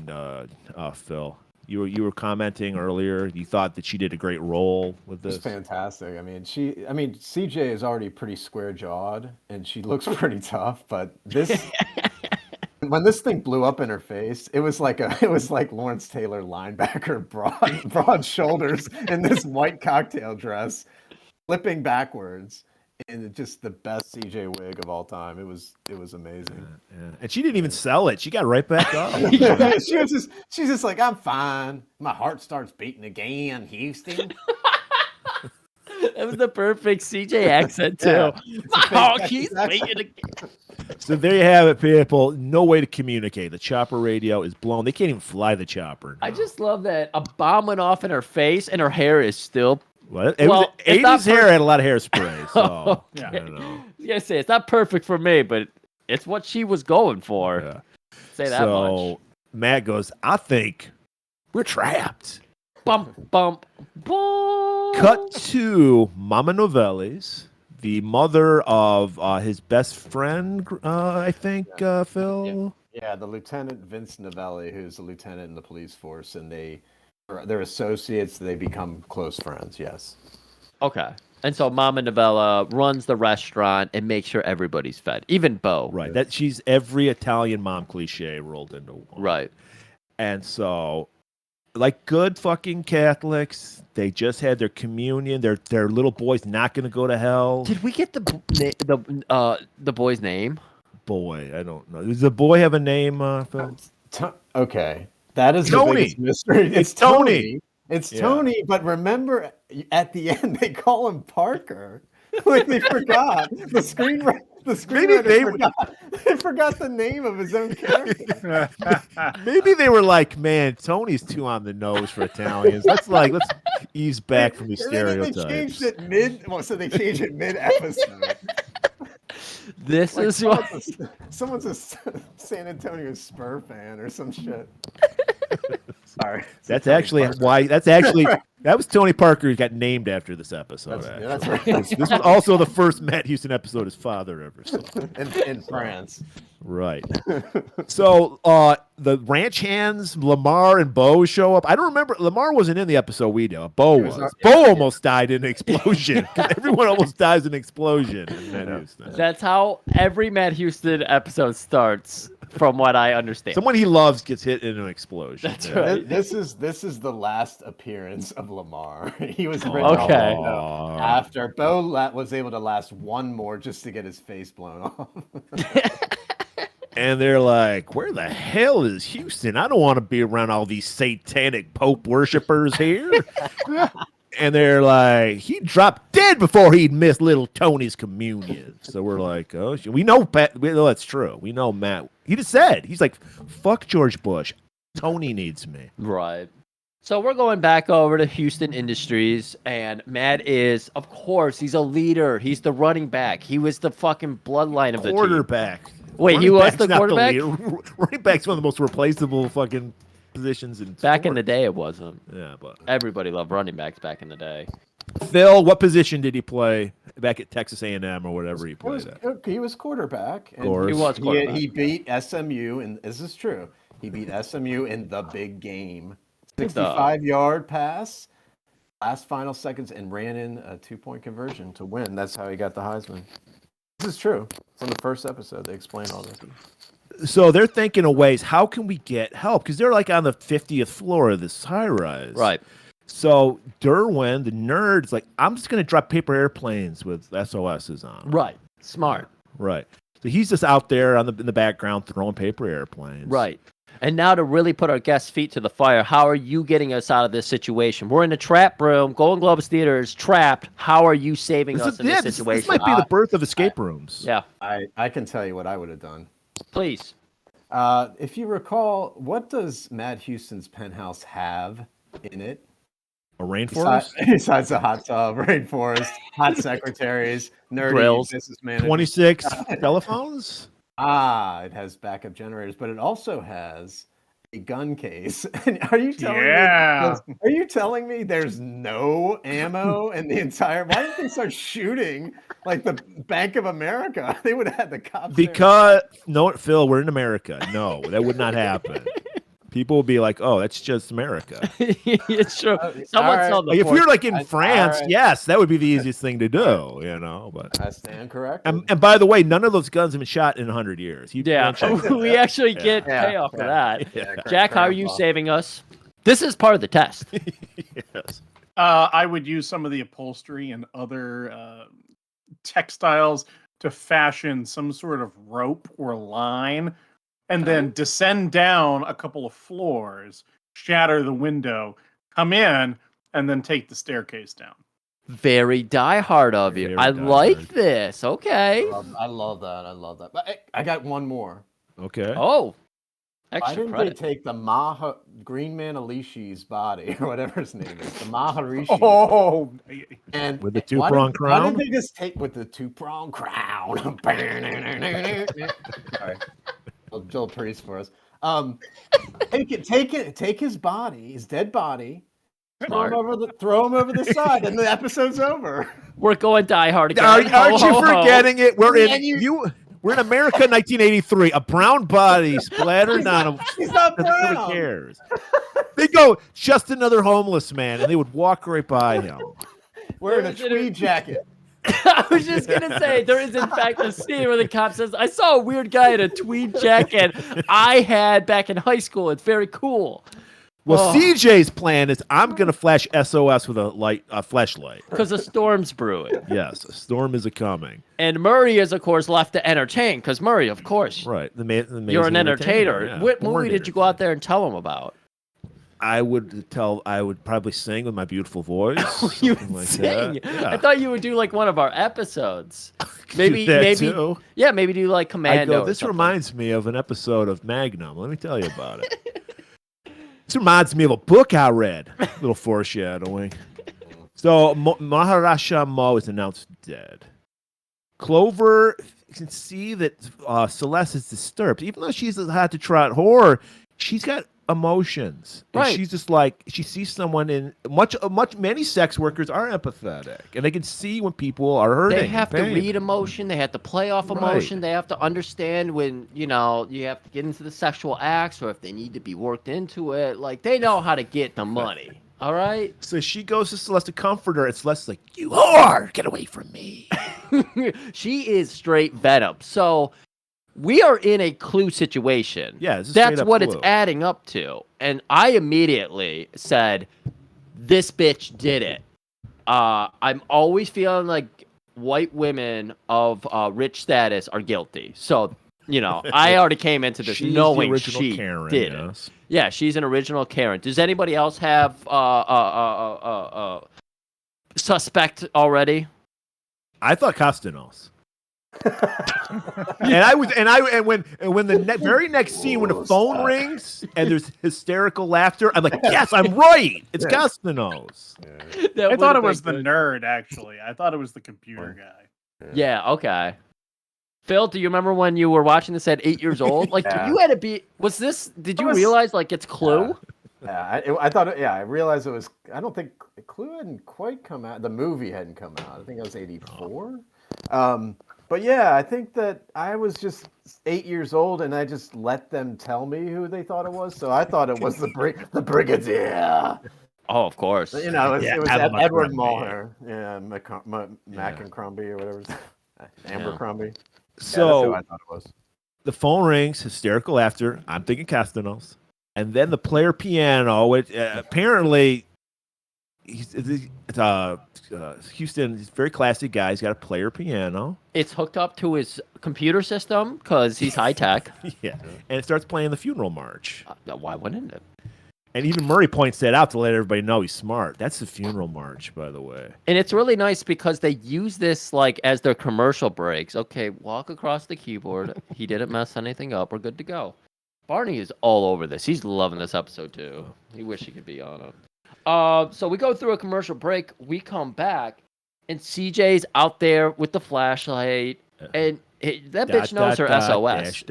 Phil? You were commenting earlier. You thought that she did a great role with this. It's fantastic. I mean, CJ is already pretty square jawed, and she looks pretty tough. But this, when this thing blew up in her face, it was like Lawrence Taylor linebacker, broad shoulders, in this white cocktail dress, flipping backwards. And just the best CJ wig of all time. It was amazing. Yeah. And she didn't even sell it. She got right back up. She's just like, I'm fine. My heart starts beating again, Houston. That was the perfect CJ accent too. Yeah. My heart keeps beating again. So there you have it, people. No way to communicate. The chopper radio is blown. They can't even fly the chopper. I just love that a bomb went off in her face and her hair is still. Well, 80s hair had a lot of hairspray, so okay. I don't know. I was gonna say it's not perfect for me, but it's what she was going for. Yeah. Say that much. So Matt goes, I think we're trapped. Bump, bump, boom. Cut to Mama Novelli's, the mother of his best friend, I think, Phil. Yeah, the Lieutenant Vince Novelli, who's a lieutenant in the police force, and they're associates. They become close friends. Yes. Okay. And so Mama Novella runs the restaurant and makes sure everybody's fed, even Bo. Right. That she's every Italian mom cliche rolled into one. Right. And so, like good fucking Catholics, they just had their communion. Their little boy's not going to go to hell. Did we get the boy's name? Boy, I don't know. Does the boy have a name, Phil? Okay. That is Tony. The biggest mystery. It's Tony. It's Tony, but remember at the end they call him Parker. Like they forgot. The screenwriter forgot the name of his own character. Maybe they were like, man, Tony's too on the nose for Italians. Let's ease back from these stereotypes. They changed it mid episode. This is what someone's a San Antonio Spur fan or some shit. Sorry. That was Tony Parker who got named after this episode. That's right. This was also the first Matt Houston episode his father ever saw. In France. Right. So the ranch hands, Lamar and Bo show up. I don't remember. Lamar wasn't in the episode we do. Bo was. Bo almost died in an explosion. Everyone almost dies in an explosion in Matt Houston. That's how every Matt Houston episode starts, from what I understand. Someone he loves gets hit in an explosion. That's right. This is the last appearance of Lamar. He was okay. After Bo was able to last one more just to get his face blown off. And they're like, where the hell is Houston? I don't want to be around all these satanic Pope worshipers here. And they're like, he dropped dead before he'd missed little Tony's communion. So we're like, oh, we know that's true. We know Matt. He just said, he's like, fuck George Bush. Tony needs me. Right. So we're going back over to Houston Industries, and Matt is, of course, he's a leader. He's the running back. He was the fucking bloodline of the team. Quarterback. Wait, he was the quarterback? Running back's one of the most replaceable fucking positions in Back in the day, it wasn't. Yeah, but everybody loved running backs back in the day. Phil, what position did he play back at Texas A&M or whatever he played at? He was quarterback. He was quarterback. He beat SMU, and this is true. He beat SMU in the big game. 65-yard pass, last final seconds, and ran in a 2-point conversion to win. That's how he got the Heisman. This is true. It's on the first episode. They explain all this. So they're thinking of ways, how can we get help? Because they're like on the 50th floor of this high-rise. Right. So Derwin, the nerd's like, I'm just going to drop paper airplanes with SOSs on. Right. Smart. Right. So he's just out there in the background throwing paper airplanes. Right. And now to really put our guests' feet to the fire, how are you getting us out of this situation? We're in a trap room. Golan-Globus Theater is trapped. How are you saving us in this situation? This might be the birth of escape rooms. Yeah. I can tell you what I would have done. Please. If you recall, what does Matt Houston's penthouse have in it? A rainforest? Besides the hot tub, rainforest, hot secretaries, nerdy grills, business managers. 26 telephones? It has backup generators, but it also has a gun case. Are you telling me there's no ammo in the entire? Why didn't they start shooting like the Bank of America? They would have had the cops. Because no, Phil, we're in America. No, that would not happen. People will be like, "Oh, that's just America." It's true. If we were like in France, yes, that would be the easiest thing to do, you know. But I stand corrected. And by the way, none of those guns have been shot in 100 years. We actually get payoff for that. Yeah, Jack, how are you saving us? This is part of the test. Yes. I would use some of the upholstery and other textiles to fashion some sort of rope or line, and then descend down a couple of floors, shatter the window, come in, and then take the staircase down. Very diehard of you. I like this. Okay. I love that. But I got one more. Okay. Oh. Why Extra didn't credit. they take the Green Man Alishi's body, or whatever his name is, the Maharishi? Oh, and with the two-prong crown? Why didn't they just take with the two-prong crown? Sorry. Jill Priest for us. Take his body, his dead body, throw him over the side, and the episode's over. We're going diehard again. Aren't you forgetting it? We're in America, 1983. A brown body splattered on him. He's not brown. Nobody cares. They go, just another homeless man, and they would walk right by him. Wearing a tweed jacket. I was just going to say, there is in fact a scene where the cop says, I saw a weird guy in a tweed jacket I had back in high school. It's very cool. Well, CJ's plan is I'm going to flash SOS with a flashlight. Because a storm's brewing. Yes, a storm is a-coming. And Murray is, of course, left to entertain, because Murray, of course. Right. You're an entertainer. Yeah. What movie did you go out there and tell him about? I would probably sing with my beautiful voice. You would sing? Yeah. I thought you would do like one of our episodes. Maybe too. Yeah, maybe do like Commando. This reminds me of an episode of Magnum. Let me tell you about it. This reminds me of a book I read. A little foreshadowing. So Maharaja Mo is announced dead. Clover can see that Celeste is disturbed. Even though she's had to trot horror, she's got emotions. And right. She's just like, she sees someone in many sex workers are empathetic, and they can see when people are hurting. They have to read emotion. They have to play off emotion. Right. They have to understand when, you have to get into the sexual acts, or if they need to be worked into it. Like, they know how to get the money. All right. So she goes to Celeste to comfort her. It's less like, you whore, get away from me. She is straight venom. So we are in a Clue situation. Yeah, that's what it's adding up to. And I immediately said, this bitch did it. I'm always feeling like white women of rich status are guilty. So, I already came into this knowing she Karen, did yes. it. Yeah, she's an original Karen. Does anybody else have suspect already? I thought Costanos. And when the very next scene, when the phone rings and there's hysterical laughter, I'm like, yes, I'm right. It's Castanos. I thought it was the nerd. Actually, I thought it was the computer guy. Yeah. Okay. Phil, do you remember when you were watching this at 8 years old? Like you had to be. Was this? Did you realize like it's Clue? Yeah, I thought. I realized it was. I don't think Clue hadn't quite come out. The movie hadn't come out. I think it was '84. But yeah, I think that I was just 8 years old, and I just let them tell me who they thought it was. So I thought it was the Brigadier. Oh, of course. You know, it was Edward Mulher. Yeah, Macrombie or whatever. Abercrombie. So that's who I thought it was. The phone rings, hysterical laughter. I'm thinking Castanos. And then the player piano, which apparently Houston, he's a very classy guy. He's got a player piano. It's hooked up to his computer system because he's high tech. Yeah, and it starts playing the funeral march. Why wouldn't it? And even Murray points that out to let everybody know he's smart. That's the funeral march, by the way. And it's really nice because they use this like as their commercial breaks. Okay, walk across the keyboard. He didn't mess anything up. We're good to go. Barney is all over this. He's loving this episode too. He wish he could be on it. So we go through a commercial break. We come back, and CJ's out there with the flashlight, and that bitch knows her SOS.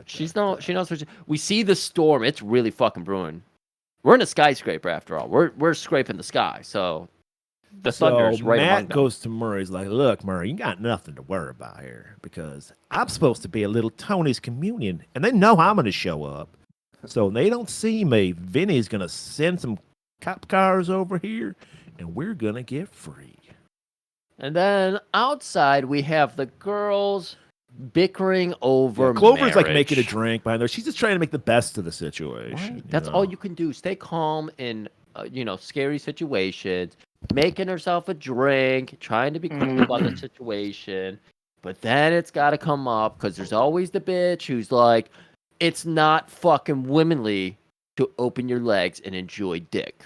She knows. We see the storm. It's really fucking brewing. We're in a skyscraper after all. We're scraping the sky. So the thunder's right among them. Matt goes to Murray. He's like, "Look, Murray, you got nothing to worry about here because I'm supposed to be a little Tony's communion, and they know I'm going to show up. So when they don't see me, Vinny's going to send some cop cars over here, and we're going to get free." And then outside, we have the girls bickering over Clover's marriage. like making a drink behind her. She's just trying to make the best of the situation. Right? That's all you can do. Stay calm in, scary situations. Making herself a drink, trying to be cool about the situation. But then it's got to come up because there's always the bitch who's like, it's not fucking womanly to open your legs and enjoy dick.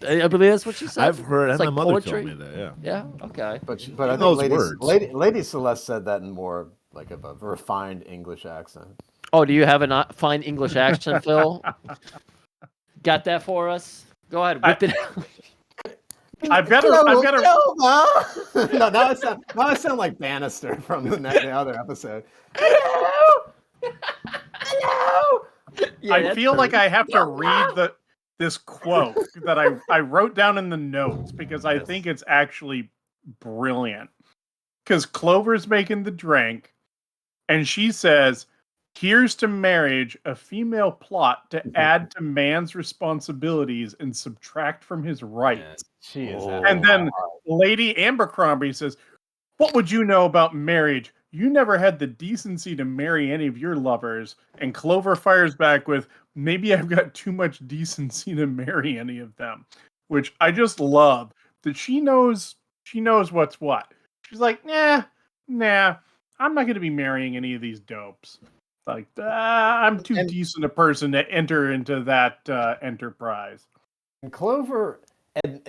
I believe that's what she said. I've heard. It's my like mother poetry. told me that. Yeah. Yeah. Okay. But I think Lady Celeste said that in more like of a refined English accent. Oh, do you have a fine English accent, Phil? Got that for us? Go ahead, whip it out. I've got to. No, now I sound like Bannister from the other episode. Hello. Yeah, I feel like I have to read this quote that I wrote down in the notes because I think it's actually brilliant. Because Clover's making the drink, and she says, "Here's to marriage, a female plot to add to man's responsibilities and subtract from his rights." She is. And then Lady Abercrombie says, "What would you know about marriage? You never had the decency to marry any of your lovers." And Clover fires back with, "Maybe I've got too much decency to marry any of them," which I just love that she knows what's what. She's like, nah, I'm not going to be marrying any of these dopes. Like, I'm too decent a person to enter into that enterprise. And Clover, and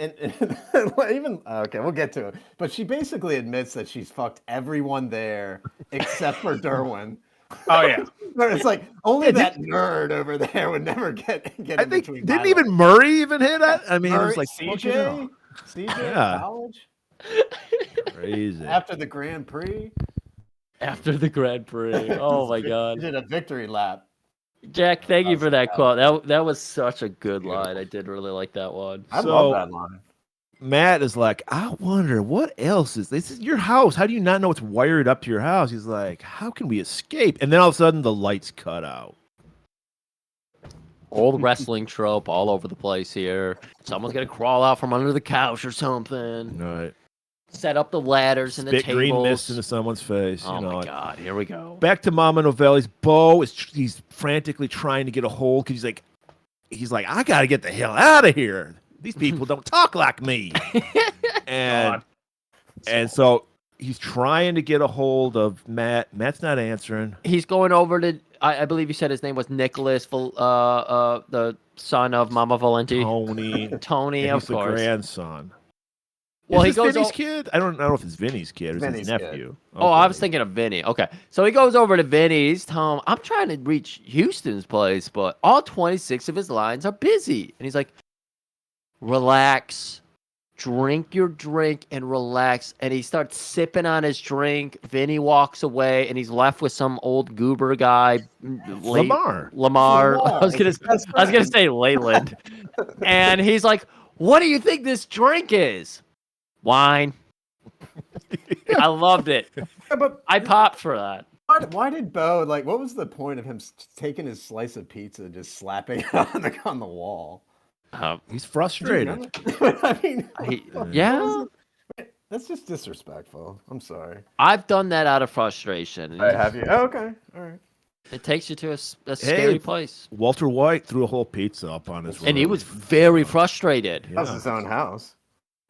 even okay, we'll get to it. But she basically admits that she's fucked everyone there except for Derwin. Oh yeah, it's like only that nerd over there would never get. I think didn't even Murray even hit it? I mean, it was like CJ college. Crazy. After the Grand Prix. Oh my God! He did a victory lap. Jack, thank you for that quote. That was such a good line. I did really like that one. I love that line. Matt is like, I wonder what else is this? Is your house? How do you not know what's wired up to your house? He's like, how can we escape? And then all of a sudden the lights cut out. Old wrestling trope all over the place here. Someone's gonna crawl out from under the couch or something. Right. Set up the ladders and the tables. Green mist into someone's face. Oh my God! Here we go. Back to Mama Novelli's. Bo he's frantically trying to get a hold because he's like, I gotta get the hell out of here. These people don't talk like me. and so he's trying to get a hold of Matt. Matt's not answering. He's going over to, I believe you said his name was Nicholas, the son of Mama Valenti. Tony, Tony, of course. The grandson. Well, is this Vinny's kid? I don't know if it's Vinny's kid or it's his Vinny's nephew. Oh, I was thinking of Vinny. Okay. So he goes over to Vinny's. Tell him, I'm trying to reach Houston's place, but all 26 of his lines are busy. And he's like, relax. Drink your drink and relax. And he starts sipping on his drink. Vinny walks away, and he's left with some old goober guy. Lamar. I was gonna say Leyland. And he's like, what do you think this drink is? Wine. I loved it. Yeah, but I popped for that. why did Bo like? What was the point of him taking his slice of pizza, and just slapping it on the wall? He's frustrated. I mean, yeah. That's just disrespectful. I'm sorry. I've done that out of frustration. Have you? Oh, okay. All right. It takes you to a scary place. Walter White threw a whole pizza up on his road. And he was very frustrated. That was his own house.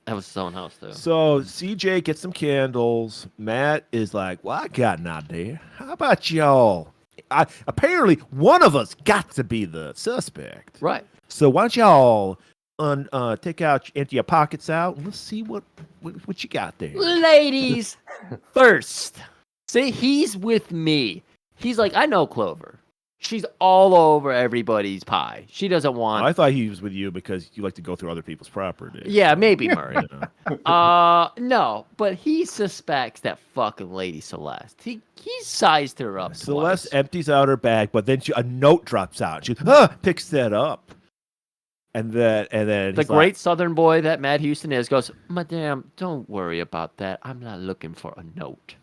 That was his own house, too. So CJ gets some candles. Matt is like, well, I got an idea. How about y'all? Apparently, one of us got to be the suspect. Right. So why don't y'all empty your pockets out and let's see what you got there. Ladies first. See, he's with me. He's like, I know Clover. She's all over everybody's pie. She doesn't want. I thought he was with you because you like to go through other people's property. Yeah, maybe Murray. No, but he suspects that fucking Lady Celeste. He sized her up. Celeste twice. empties out her bag, but then a note drops out. She picks that up. And then the great Southern boy that Matt Houston is goes, Madame, don't worry about that. I'm not looking for a note.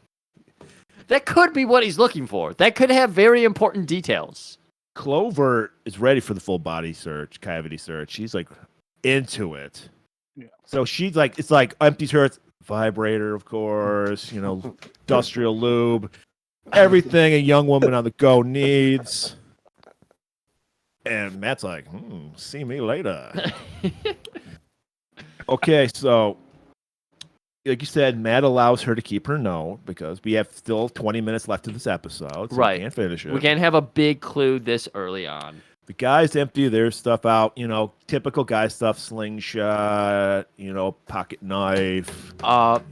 That could be what he's looking for. That could have very important details. Clover is ready for the full body search, cavity search. She's like into it. Yeah. So she's like, it's like empties her vibrator, of course, industrial lube, everything a young woman on the go needs. And Matt's like, see me later. Okay, so like you said, Matt allows her to keep her note because we have still 20 minutes left of this episode. So right. We can't finish it. We can't have a big clue this early on. The guys empty their stuff out, typical guy stuff, slingshot, pocket knife.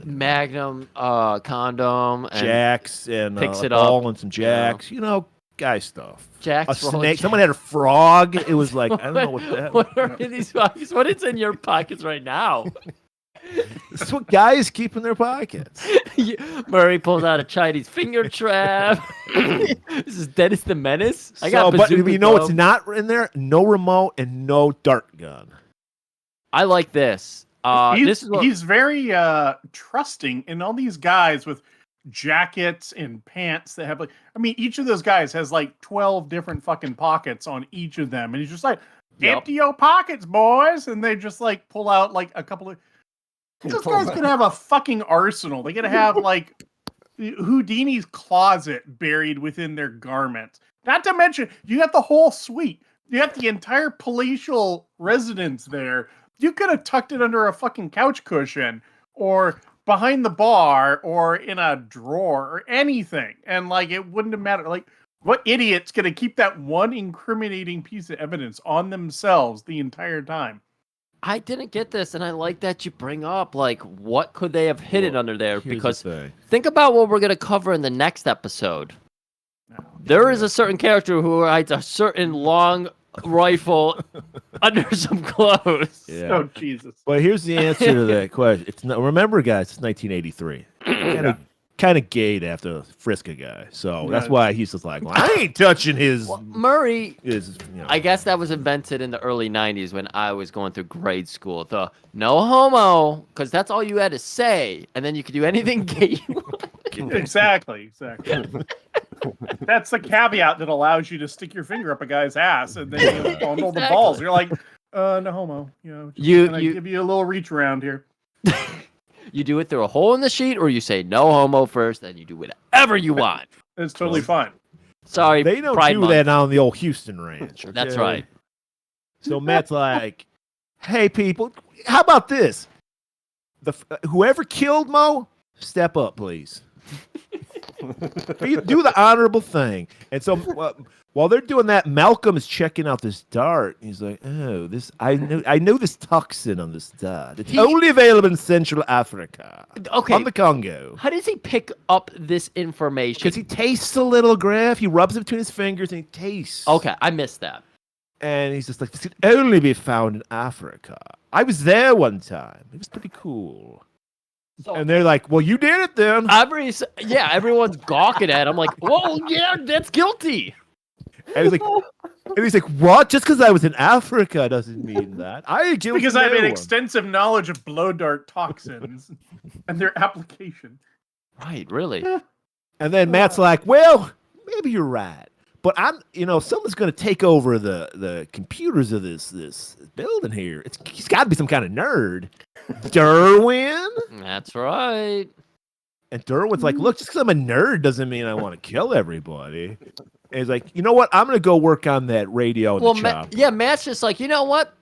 Magnum, condom. And jacks and picks a it ball up. and some jacks, guy stuff. Jacks, a snake. Someone had a frog. It was like, I don't know what that was. What are in these pockets? What is in your pockets right now? This is what guys keep in their pockets. Murray pulls out a Chinese finger trap. This is Dennis the Menace. But what's not in there? No remote and no dart gun. I like this. He's very trusting in all these guys with jackets and pants that have each of those guys has 12 different fucking pockets on each of them, and he's just like, empty your pockets, boys, and they just pull out a couple of. Those guys can have a fucking arsenal. They gotta have Houdini's closet buried within their garments. Not to mention, you got the whole suite. You got the entire palatial residence there. You could have tucked it under a fucking couch cushion or behind the bar or in a drawer or anything. And it wouldn't have mattered. What idiot's going to keep that one incriminating piece of evidence on themselves the entire time? I didn't get this, and I like that you bring up, what could they have hidden under there? Because think about what we're going to cover in the next episode. There is a certain character who hides a certain long rifle under some clothes. Yeah. Oh, Jesus. Well, here's the answer to that question. Remember, guys, it's 1983. Kind of gay to have to frisk a guy. So that's why he's just like, I ain't touching his... Well, Murray, I guess that was invented in the early 90s when I was going through grade school. The no homo, because that's all you had to say. And then you could do anything gay you want. Exactly. That's the caveat that allows you to stick your finger up a guy's ass and then you fondle the balls. You're like, no homo. You give you a little reach around here. You do it through a hole in the sheet, or you say no homo first, then you do whatever you want. It's totally fine. Sorry, they don't Pride do Month. that on the old Houston ranch. Okay? That's right. So Matt's like, hey, people, how about this? Whoever killed Mo, step up, please. You do the honorable thing. And so while they're doing that, Malcolm is checking out this dart. He's like, "Oh, this I know this toxin on this dart. It's only available in Central Africa, on the Congo." How does he pick up this information? Because he tastes a little, Griff. He rubs it between his fingers and he tastes. Okay, I missed that. And he's just like, "This can only be found in Africa. I was there one time. It was pretty cool." So, and they're like, "Well, you did it then." Everyone's gawking at him like, "Whoa, yeah, that's guilty." And he's like, "What? Just because I was in Africa doesn't mean that. Because I have an extensive knowledge of blow dart toxins and their application." Right, really. And then Matt's like, "Well, maybe you're right, but someone's going to take over the computers of this building here. He's got to be some kind of nerd." Derwin? That's right. And Derwin's like, "Look, just because I'm a nerd doesn't mean I want to kill everybody." And he's like, "You know what? I'm going to go work on that radio in the chopper." Matt's just like, "You know what?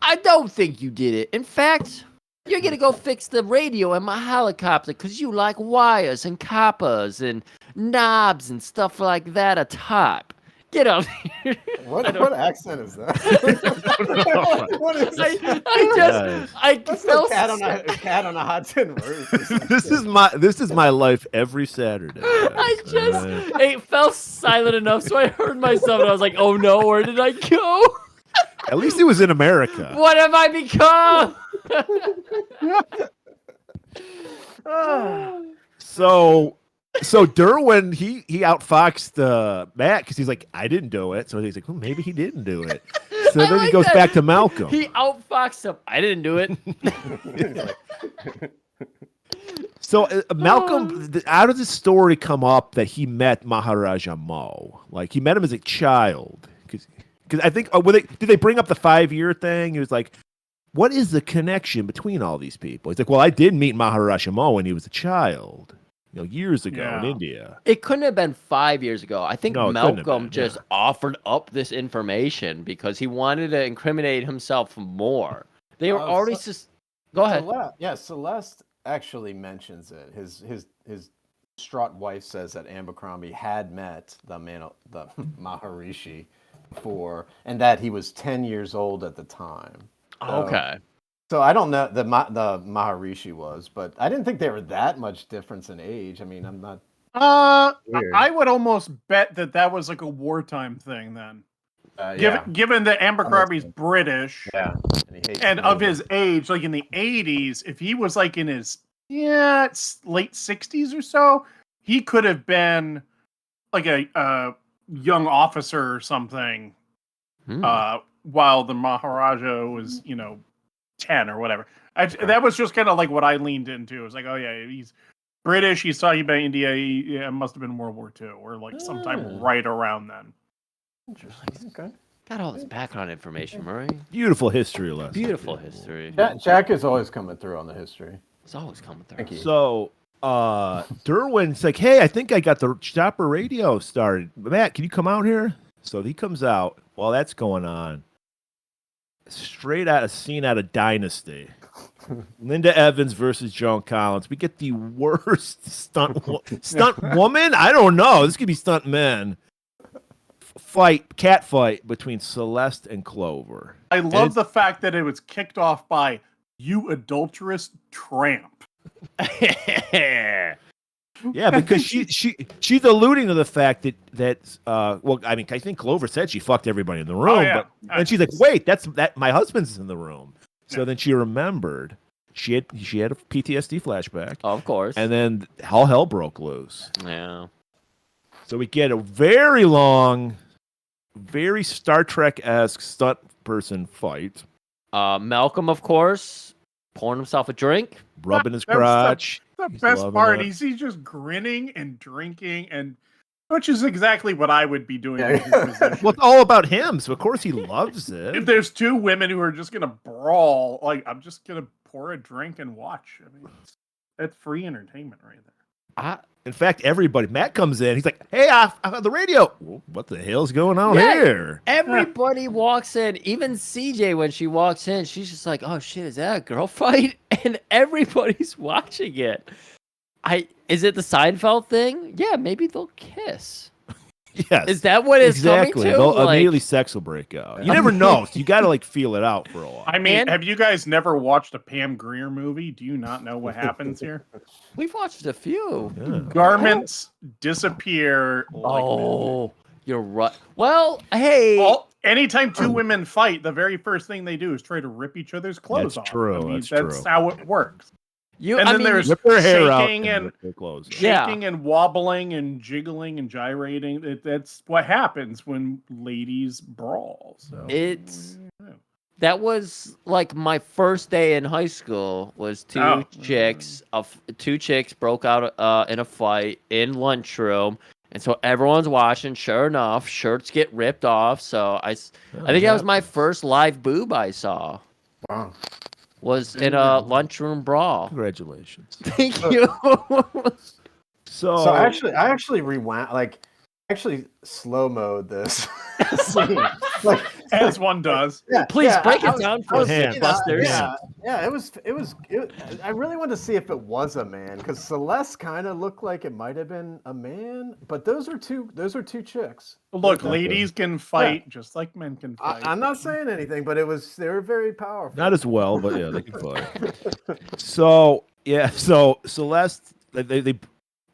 I don't think you did it. In fact, you're going to go fix the radio in my helicopter because you like wires and coppers and knobs and stuff like that atop. Get out here." What accent is that? What is I felt cat on a hot tin roof. This is my life every Saturday. It felt silent enough, so I heard myself and I was like, "Oh no, where did I go? At least it was in America. What have I become?" So Derwin, he outfoxed Matt because he's like, "I didn't do it." So he's like, "Well, maybe he didn't do it." So then he goes back to Malcolm. He outfoxed him. "I didn't do it." So Malcolm, how does this story come up that he met Maharaja Mo? Like he met him as a child? Because I think did they bring up the 5-year thing? He was like, "What is the connection between all these people?" He's like, "Well, I did meet Maharaja Mo when he was a child. Years ago in India." It couldn't have been 5 years ago. I think Malcolm just offered up this information because he wanted to incriminate himself more. They were already just. Go ahead. Celeste actually mentions it. His distraught wife says that Abercrombie had met the Maharishi before, and that he was 10 years old at the time. Okay. So I don't know the Maharishi was, but I didn't think they were that much difference in age. I mean, I'm not. I would almost bet that was like a wartime thing then. Given that Abercrombie's British, and of his age, like in the 80s, if he was like in his late 60s or so, he could have been like a young officer or something. While the Maharaja was 10 or whatever. That was just kind of like what I leaned into. It was like, oh yeah, he's British. He's talking about India. It must have been World War II or like sometime right around then. Interesting. Okay. Got all this background information, Murray. Beautiful history lesson. Beautiful history. Jack is always coming through on the history. It's always coming through. Thank you. So Derwin's like, "Hey, I think I got the chopper radio started. Matt, can you come out here?" So he comes out. While that's going on, straight out of scene out of Dynasty. Linda Evans versus Joan Collins. We get the worst stunt woman. I don't know. This could be stunt men. Cat fight between Celeste and Clover. I love the fact that it was kicked off by "You adulterous tramp." Yeah, because she's alluding to the fact that I think Clover said she fucked everybody in the room, and she's like, "Wait, that's my husband's in the room." So then she remembered she had a PTSD flashback, of course, and then all hell broke loose. Yeah. So we get a very long, very Star Trek-esque stunt person fight. Malcolm, of course, pouring himself a drink, rubbing his crotch. The best part is he's just grinning and drinking, and which is exactly what I would be doing in his position. Well, it's all about him, so of course he loves it. If there's two women who are just gonna brawl, like I'm just gonna pour a drink and watch. I mean, that's free entertainment right there. In fact, everybody, Matt comes in, he's like, "Hey, I have the radio." What the hell's going on here? Everybody walks in, even CJ, when she walks in, she's just like, "Oh shit, is that a girl fight?" And everybody's watching it. Is it the Seinfeld thing? Yeah, maybe they'll kiss. Yes. Is that what it's coming to? Immediately sex will break out. You never know. So you got to like feel it out for a while. I mean, have you guys never watched a Pam Grier movie? Do you not know what happens here? We've watched a few. Yeah. Garments disappear. You're right. Well, hey. Anytime two women fight, the very first thing they do is try to rip each other's clothes off. True. I mean, that's that's true. how it works. There's rip their hair out shaking and and rip their clothes off. shaking and wobbling and jiggling and gyrating. That's what happens when ladies brawl. So that was like my first day in high school. Was two chicks broke out in a fight in lunchroom, and so everyone's watching. Sure enough, shirts get ripped off. So I think that was my first live boob I saw. Wow. Was in a lunchroom brawl. Congratulations. Thank you. So I actually rewound, like, slow mode this scene, like as one does. Yeah, please break it down for us, Busters. Yeah, it was. I really wanted to see if it was a man, because Celeste kind of looked like it might have been a man, but those are two chicks. Look, ladies can fight just like men can fight. I'm not saying anything, but they were very powerful. Not as well, but yeah, they can fight. So Celeste,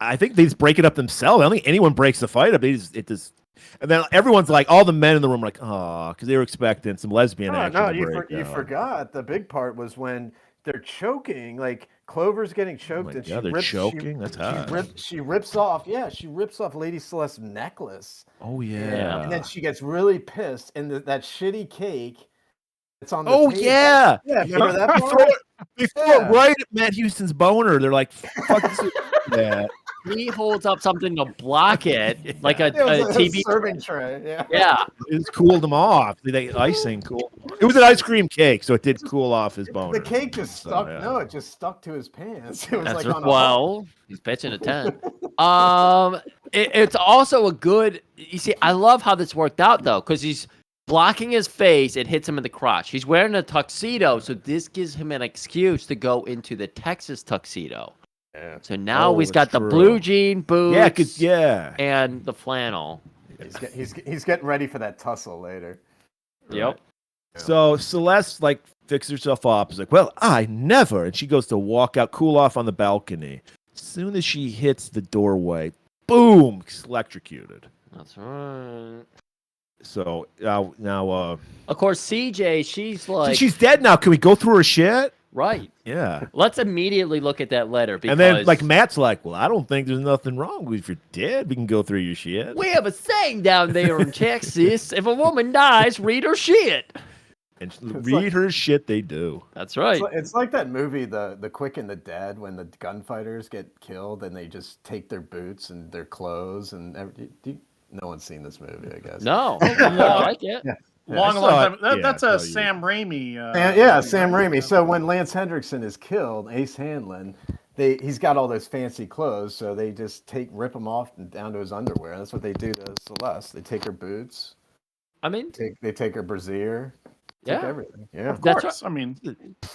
I think they just break it up themselves. I don't think anyone breaks the fight up. And then everyone's like, all the men in the room are like, oh, because they were expecting some lesbian action. No, you forgot the big part was when they're choking. Like Clover's getting choked, and they're choking. That's hot. She rips off Lady Celeste's necklace. Oh yeah. And then she gets really pissed, and that shitty cake. It's on the table. Yeah. Remember that part? They throw it right at Matt Houston's boner. They're like, fuck that. He holds up something to block it, like a TV serving tray. Yeah. It cooled him off. The icing cooled. It was an ice cream cake, so it did cool off his boner. The cake just stuck. No, it just stuck to his pants. It was he's pitching a tent. It's also a good. You see, I love how this worked out though, because he's blocking his face. It hits him in the crotch. He's wearing a tuxedo, so this gives him an excuse to go into the Texas tuxedo. Yeah. So now he's got the blue jean boots, and the flannel. He's getting ready for that tussle later. Yep. So Celeste fixes herself up. Is like, well, I never. And she goes to walk out, cool off on the balcony. As soon as she hits the doorway, boom, electrocuted. That's right. So now, of course, CJ, she's dead now. Can we go through her shit? Right. Yeah. Let's immediately look at that letter. And then, Matt's like, well, I don't think there's nothing wrong. If you're dead, we can go through your shit. We have a saying down there in Texas, if a woman dies, read her shit. And read her shit, they do. That's right. It's like that movie, The Quick and the Dead, when the gunfighters get killed and they just take their boots and their clothes. And no one's seen this movie, I guess. No. I like it. Yeah. Long time. That's a Sam Raimi. Sam Raimi. So when Lance Hendrickson is killed, Ace Hanlon, he's got all those fancy clothes, so they just rip them off down to his underwear. That's what they do to Celeste. They take her boots. I mean, they take her brassiere. Yeah, everything. Yeah, of course. I mean,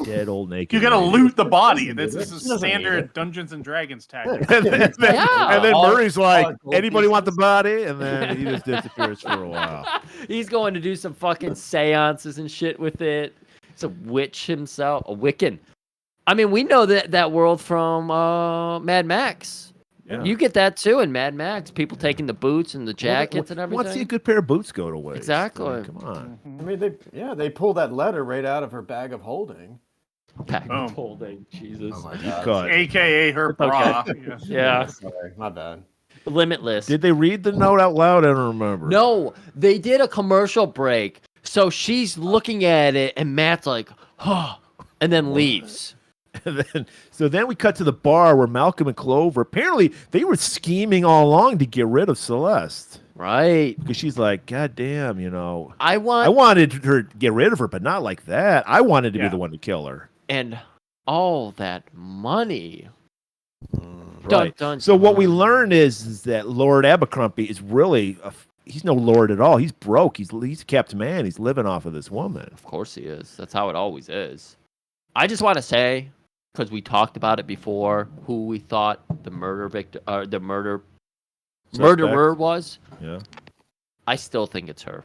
dead old naked. You got to loot the body. This is standard Dungeons and Dragons tactic. and then Murray's like, "Anybody want the body?" And then he just disappears for a while. He's going to do some fucking seances and shit with it. He's a witch himself, a Wiccan. I mean, we know that world from Mad Max. Yeah. You get that too in Mad Max. People taking the boots and the jackets and everything. What's a good pair of boots go to waste? Exactly. I mean, come on. I mean, they pulled that letter right out of her bag of holding. Bag of holding. Jesus. Oh my God. AKA her bra. Okay. Yeah. Sorry, my bad. Limitless. Did they read the note out loud? I don't remember. No, they did a commercial break. So she's looking at it, and Matt's like, "Huh," and then leaves. So then we cut to the bar where Malcolm and Clover, apparently they were scheming all along to get rid of Celeste. Right. Because she's like, God damn, I wanted her to get rid of her, but not like that. I wanted to be the one to kill her. And all that money. Right. So what we learn is that Lord Abercrombie is really, he's no lord at all. He's broke. He's a kept man. He's living off of this woman. Of course he is. That's how it always is. I just want to say, because we talked about it before, who we thought the murder victim, the murderer Suspect? was. Yeah. I still think it's her.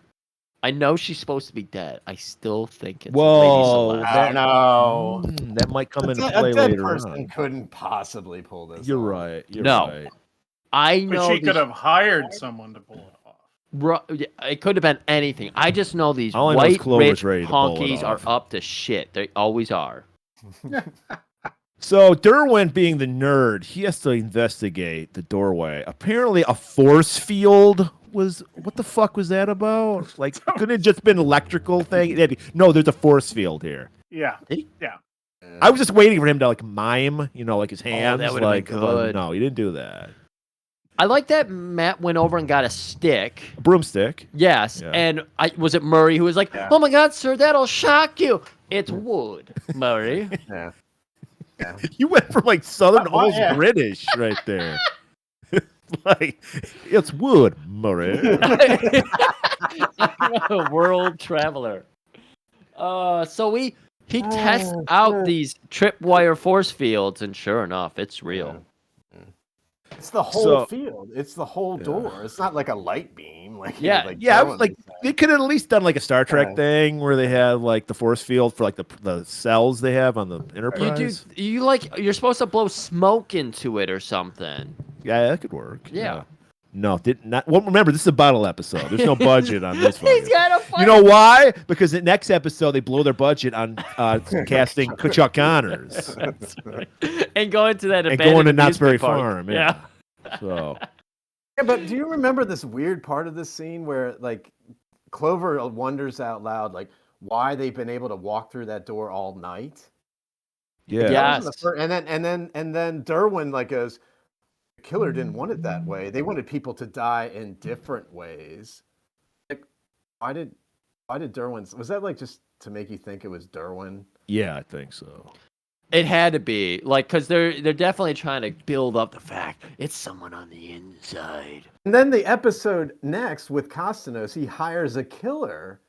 I know she's supposed to be dead. I still think it's Whoa, Lady Celeste. I know. That might come into A play dead later person on. couldn't possibly pull this You're off. right. You're No. right. I But know she could have hired someone to pull it off. It could have been anything. I just know these All I know is white Clover's rich ready to pull it honkies are off. up to shit. They always are. So Derwin, being the nerd, he has to investigate the doorway. Apparently, a force field was. What the fuck was that about? Like, couldn't it just been electrical thing? No, there's a force field here. Yeah. Did he? Yeah. I was just waiting for him to like mime, like his hands. that would've been good. No, he didn't do that. I like that Matt went over and got a stick. A broomstick. Yes, Yeah. and was it Murray who was like, "Oh my God, sir, that'll shock you." It's wood, Murray. Yeah. Yeah. You went from like Southern Why- almost yeah. British right there. Like, it's wood, Murray. A world traveler. So he tests out these tripwire force fields, and sure enough, it's real. It's the whole field. It's the whole door. It's not like a light beam. Like Yeah. I was like, they could have at least done like a Star Trek thing where they had like the force field for like the cells they have on the Enterprise. You're supposed to blow smoke into it or something. Yeah, that could work. Yeah. No, did not. Well, remember, this is a bottle episode. There's no budget on this one. He's got a fire. You know why? Because the next episode they blow their budget on casting Chuck Connors and going to that and abandoned going to Knott's Berry amusement park. Farm. Yeah. So. Yeah, but do you remember this weird part of this scene where like Clover wonders out loud like why they've been able to walk through that door all night? Yeah. Yes. And then Derwin like goes, the killer didn't want it that way. They wanted people to die in different ways. Like, why did Derwin? Was that like just to make you think it was Derwin? Yeah, I think so. It had to be because they're definitely trying to build up the fact it's someone on the inside. And then the episode next with Costanos, he hires a killer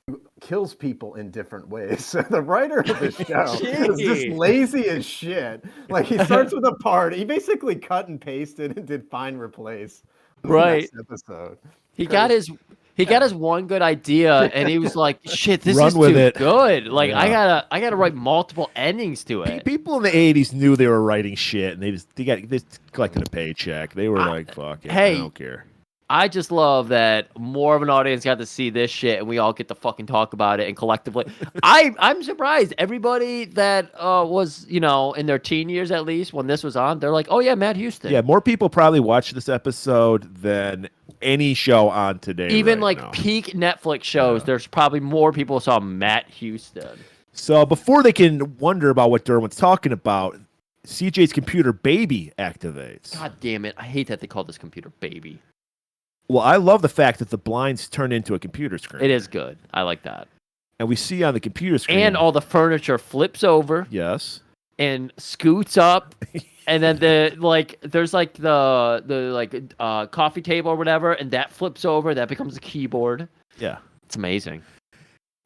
who kills people in different ways. So the writer of the show is just lazy as shit. Like he starts with a part. He basically cut and pasted and did find replace. Right. Next episode. He got his one good idea, and he was like, "Shit, this Run is with too it." good. Like Yeah. I gotta write multiple endings to it." People in the '80s knew they were writing shit, and they just collected a paycheck. They were like, "Fuck it, hey, I don't care." I just love that more of an audience got to see this shit, and we all get to fucking talk about it and collectively. I'm surprised. Everybody that was in their teen years at least when this was on, they're like, "Oh yeah, Matt Houston." Yeah, more people probably watched this episode than any show on today. Even right like now. peak Netflix shows, there's probably more people who saw Matt Houston. So before they can wonder about what Derwin's talking about, CJ's computer baby activates. God damn it! I hate that they call this computer baby. Well, I love the fact that the blinds turn into a computer screen. It is good. I like that. And we see on the computer screen. And all the furniture flips over. Yes. And scoots up. And then there's the coffee table or whatever, and that flips over. That becomes a keyboard. Yeah. It's amazing.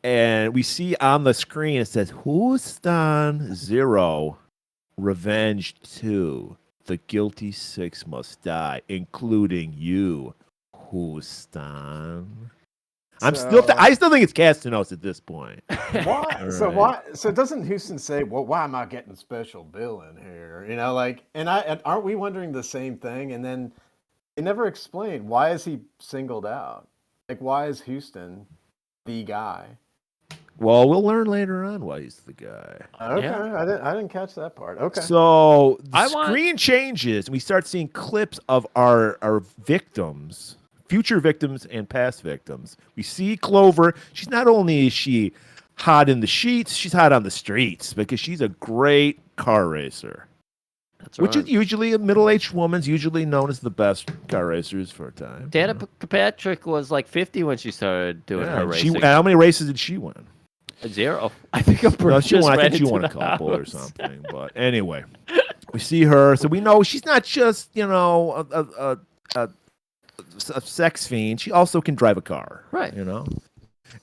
And we see on the screen it says Houston 0, Revenge 2. The guilty 6 must die, including you, Houston. I still think it's Castanos at this point. Why? All So right. why? So doesn't Houston say, "Well, why am I getting special billing here?" And aren't we wondering the same thing? And then they never explain why is he singled out? Like, why is Houston the guy? Well, we'll learn later on why he's the guy. Okay, Yeah. I didn't catch that part. Okay. So the I want- screen changes, and we start seeing clips of our victims, future victims and past victims. We see Clover. She's not only is she hot in the sheets, she's hot on the streets because she's a great car racer. That's Which is usually a middle-aged woman's usually known as the best car racers for a time. Dana Patrick was like 50 when she started doing her and racing. how many races did she win? 0. I think I'm No, she won. I think she into won a the couple or house. something. But anyway, we see her, so we know she's not just a sex fiend. She also can drive a car, Right. And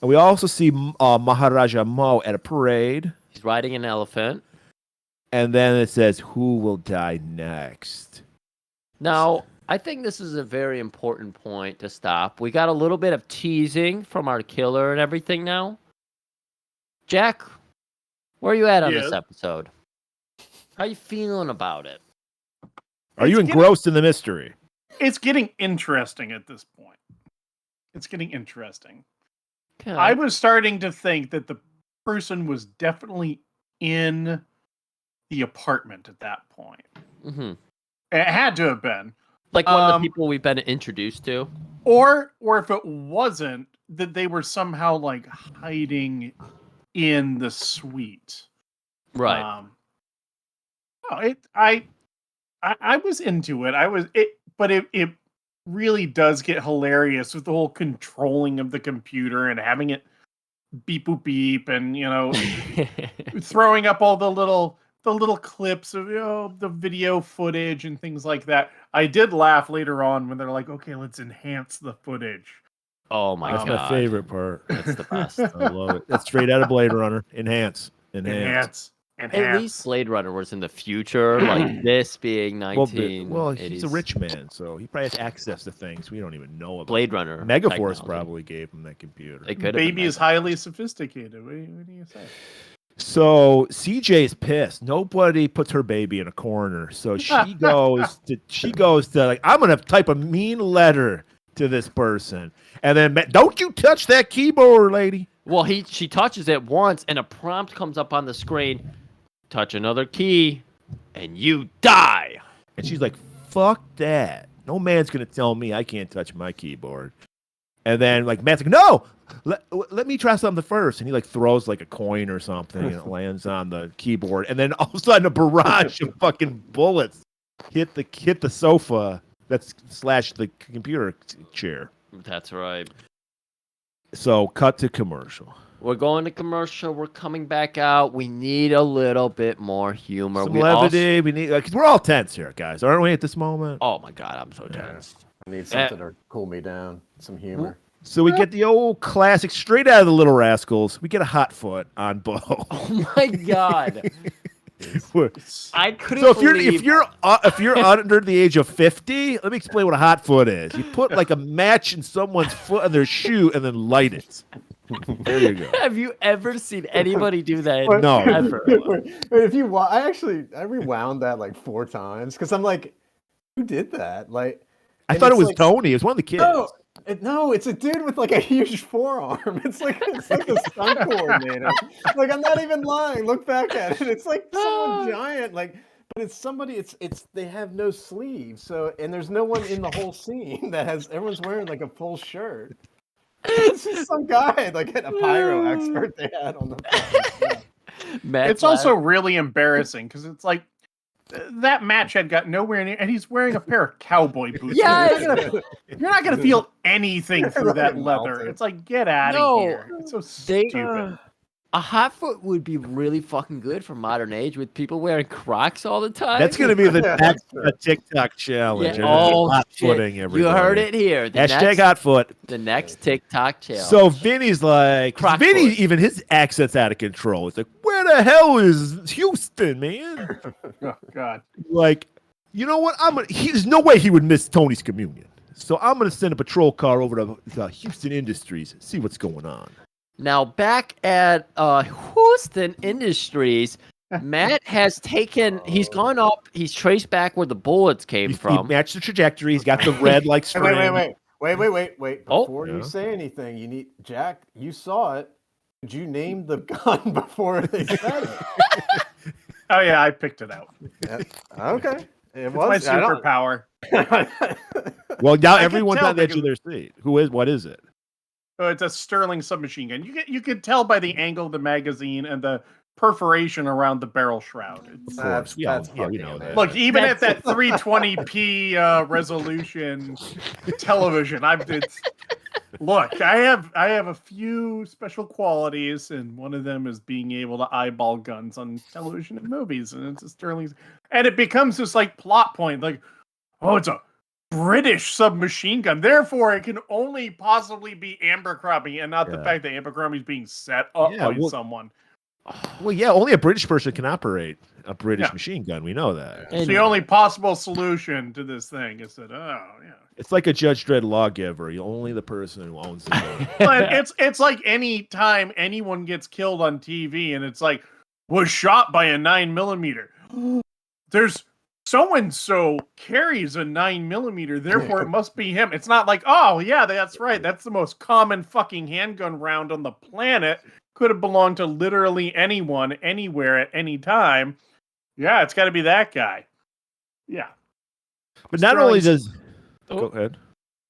we also see Maharaja Mo at a parade, He's riding an elephant. And then it says, who will die next? Now, I think this is a very important point to stop. We got a little bit of teasing from our killer and everything now. Jack, where are you at on this episode? How you feeling about it? Are you engrossed in the mystery? It's getting interesting at this point. It's getting interesting. Okay. I was starting to think that the person was definitely in the apartment at that point. Mm-hmm. It had to have been. Like one of the people we've been introduced to? Or if it wasn't, that they were somehow like hiding in the suite. Right. I was into it. But it really does get hilarious with the whole controlling of the computer and having it beep boop beep and throwing up all the little clips of the video footage and things like that. I did laugh later on when they're like, okay, let's enhance the footage. Oh my god. That's my favorite part. That's the best. I love it. That's straight out of Blade Runner. Enhance. At least Blade Runner was in the future, like this being 1980s. Well, he's a rich man, so he probably has access to things we don't even know about. Blade Runner. Megaforce probably gave him that computer. Baby is highly sophisticated. What do you say? So CJ's pissed. Nobody puts her baby in a corner. So she goes to like, I'm gonna type a mean letter to this person, and then don't you touch that keyboard, lady. Well, she touches it once, and a prompt comes up on the screen. Touch another key, and you die. And she's like, fuck that. No man's going to tell me I can't touch my keyboard. And then, like, Matt's like, no, let me try something first. And he, like, throws, like, a coin or something, and it lands on the keyboard. And then all of a sudden, a barrage of fucking bullets hit the sofa that's / the computer chair. That's right. So, cut to commercial. We're going to commercial. We're coming back out. We need a little bit more humor. Some levity. We need, because we're all tense here, guys, aren't we? At this moment. Oh my god, I'm so tense. I need something to cool me down. Some humor. So we get the old classic, straight out of the Little Rascals. We get a hot foot on Bo. Oh my god. I couldn't. So if you're under the age of 50, let me explain what a hot foot is. You put like a match in someone's foot on their shoe and then light it. There you go. Have you ever seen anybody do that? No. Ever. If you I rewound that like 4 times because I'm like, who did that? Like, I thought it was like, Tony. It was one of the kids. No, it's a dude with like a huge forearm. It's like the stunt coordinator. Like, I'm not even lying. Look back at it. It's like someone giant. Like, but it's somebody. It's they have no sleeves. So and there's no one in the whole scene that has. Everyone's wearing like a full shirt. This is some guy, like a pyro expert they had on the phone. It's also really embarrassing because it's like that match had got nowhere near, and he's wearing a pair of cowboy boots. Yes! You're not gonna feel anything through that leather. It's like, get out of here. It's so stupid. A hot foot would be really fucking good for modern age with people wearing Crocs all the time. That's going to be the next TikTok challenge. Yeah. Oh, hot footing, everybody. You heard it here. Hashtag hot foot. The next TikTok challenge. So Vinny's like, even his accent's out of control. It's like, where the hell is Houston, man? Oh, God. Like, you know what? There's no way he would miss Tony's communion. So I'm going to send a patrol car over to Houston Industries, see what's going on. Now, back at Houston Industries, Matt has he's gone up, he's traced back where the bullets came from. He matched the trajectory. He's got the red like string. Wait. Before you say anything, you need, Jack, you saw it. Did you name the gun before they said it? Oh, yeah, I picked it out. Yeah. Okay. It's my superpower. Well, now everyone's on the edge of their seat. What is it? Oh, it's a Sterling submachine gun. You could tell by the angle of the magazine and the perforation around the barrel shroud. We know that. Look, even at that 320p resolution television, look. I have a few special qualities, and one of them is being able to eyeball guns on television and movies, and it's a Sterling. And it becomes this like plot point, like, oh, it's a British submachine gun. Therefore, it can only possibly be Abercrombie, and not the fact that Abercrombie's being set up by someone. Well, yeah, only a British person can operate a British machine gun. We know that. It's the only possible solution to this thing is that, It's like a Judge Dredd lawgiver. You're only the person who owns the gun. But it's like any time anyone gets killed on TV and it's like, was shot by a 9mm. There's so-and-so carries a 9mm, therefore it must be him. It's not like, oh, yeah, that's right. That's the most common fucking handgun round on the planet. Could have belonged to literally anyone, anywhere, at any time. Yeah, it's got to be that guy. Yeah. But not only does... Go ahead.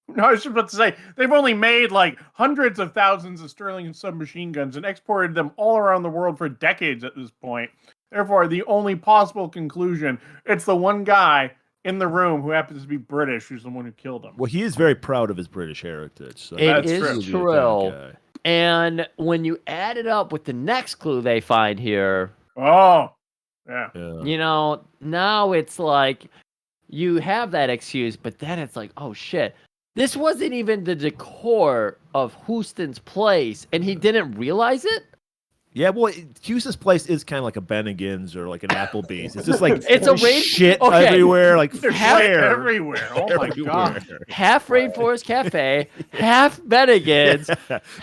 No, I was just about to say, they've only made like hundreds of thousands of Sterling submachine guns and exported them all around the world for decades at this point. Therefore, the only possible conclusion, it's the one guy in the room who happens to be British who's the one who killed him. Well, he is very proud of his British heritage. So it is true. And when you add it up with the next clue they find here... Oh, yeah. You know, now it's like you have that excuse, but then it's like, oh, shit. This wasn't even the decor of Houston's place, and he didn't realize it? Yeah, well, Houston's place is kind of like a Bennigan's or like an Applebee's. It's just like it's a shit everywhere, like everywhere. Oh my god! Half Rainforest Cafe, half Bennigan's.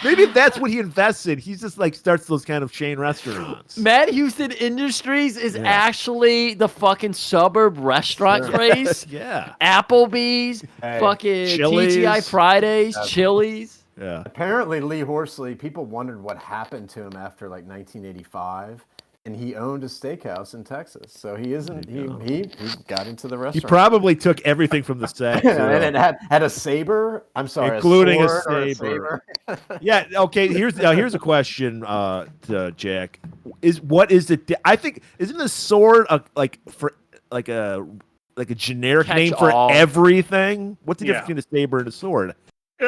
Maybe that's what he invests in. He's just like starts those kind of chain restaurants. Mad Houston Industries is actually the fucking suburb restaurant place. Yeah, Applebee's, fucking Chili's. TGI Fridays, Chili's. Yeah. Apparently, Lee Horsley, people wondered what happened to him after like 1985, and he owned a steakhouse in Texas. So he isn't. He got into the restaurant. He probably took everything from the set, and it had a saber. I'm sorry, including a saber. Yeah. Okay. Here's a question to Jack. What is it? I think isn't the sword like a generic name for everything? What's the difference between a saber and a sword?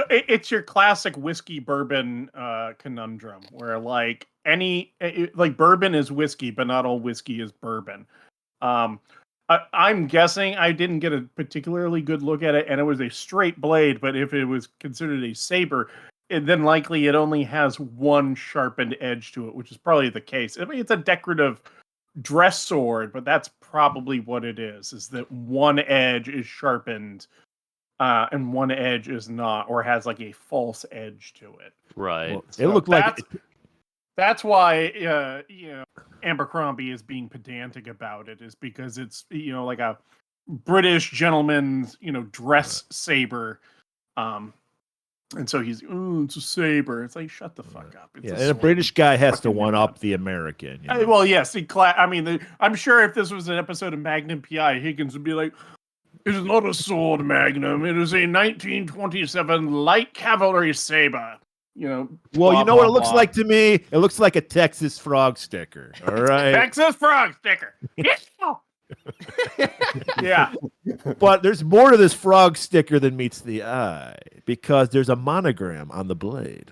It's your classic whiskey bourbon conundrum, where like bourbon is whiskey, but not all whiskey is bourbon. I'm guessing I didn't get a particularly good look at it, and it was a straight blade. But if it was considered a saber, then likely it only has one sharpened edge to it, which is probably the case. I mean, it's a decorative dress sword, but that's probably what it is. Is that one edge is sharpened. And one edge is not, or has like a false edge to it. Right. Well, it looked like that's why Abercrombie is being pedantic about it, is because it's like a British gentleman's dress saber, and so he's it's a saber. It's like, shut the fuck up. It's and a British guy has to one up the American. Well, yes, I'm sure if this was an episode of Magnum PI, Higgins would be like, it is not a sword, Magnum. It is a 1927 light cavalry saber. Well, you know what it looks like to me? It looks like a Texas frog sticker. All right. Texas frog sticker. Yeah. But there's more to this frog sticker than meets the eye, because there's a monogram on the blade.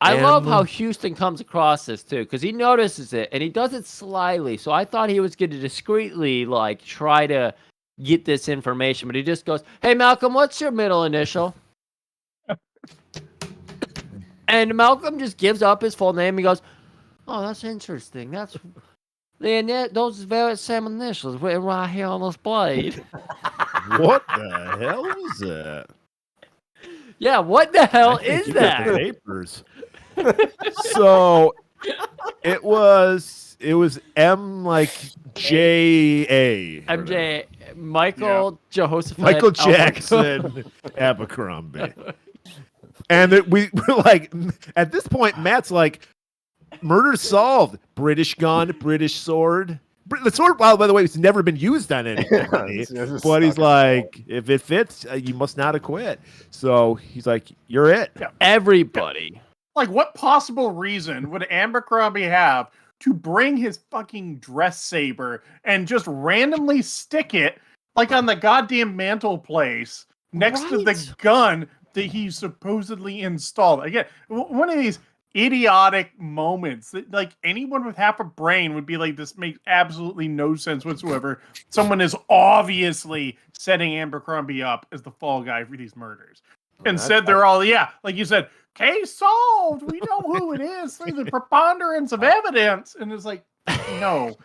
I love how Houston comes across this too, because he notices it and he does it slyly. So I thought he was going to discreetly try to get this information, but he just goes, "Hey Malcolm, what's your middle initial?" And Malcolm just gives up his full name. He goes, "Oh, that's interesting. That's those very same initials right here on this blade." What the hell is that? Yeah, what the hell is that? Papers. So it was MJ Michael Jehoshaphat Michael Jackson Abercrombie. And we were like, at this point, Matt's like, murder solved. British gun, British sword. The sword, by the way, it's never been used on anybody. But he's like, if it fits, you must not have quit. So he's like, you're it. Yeah. Everybody. Yeah. Like, what possible reason would Abercrombie have to bring his fucking dress saber and just randomly stick it on the goddamn mantle place next to the gun that he supposedly installed? Again, one of these idiotic moments that anyone with half a brain would be like, this makes absolutely no sense whatsoever. Someone is obviously setting Abercrombie up as the fall guy for these murders. Instead, they're all, like you said, case solved. We know who it is through the preponderance of evidence. And it's like, no,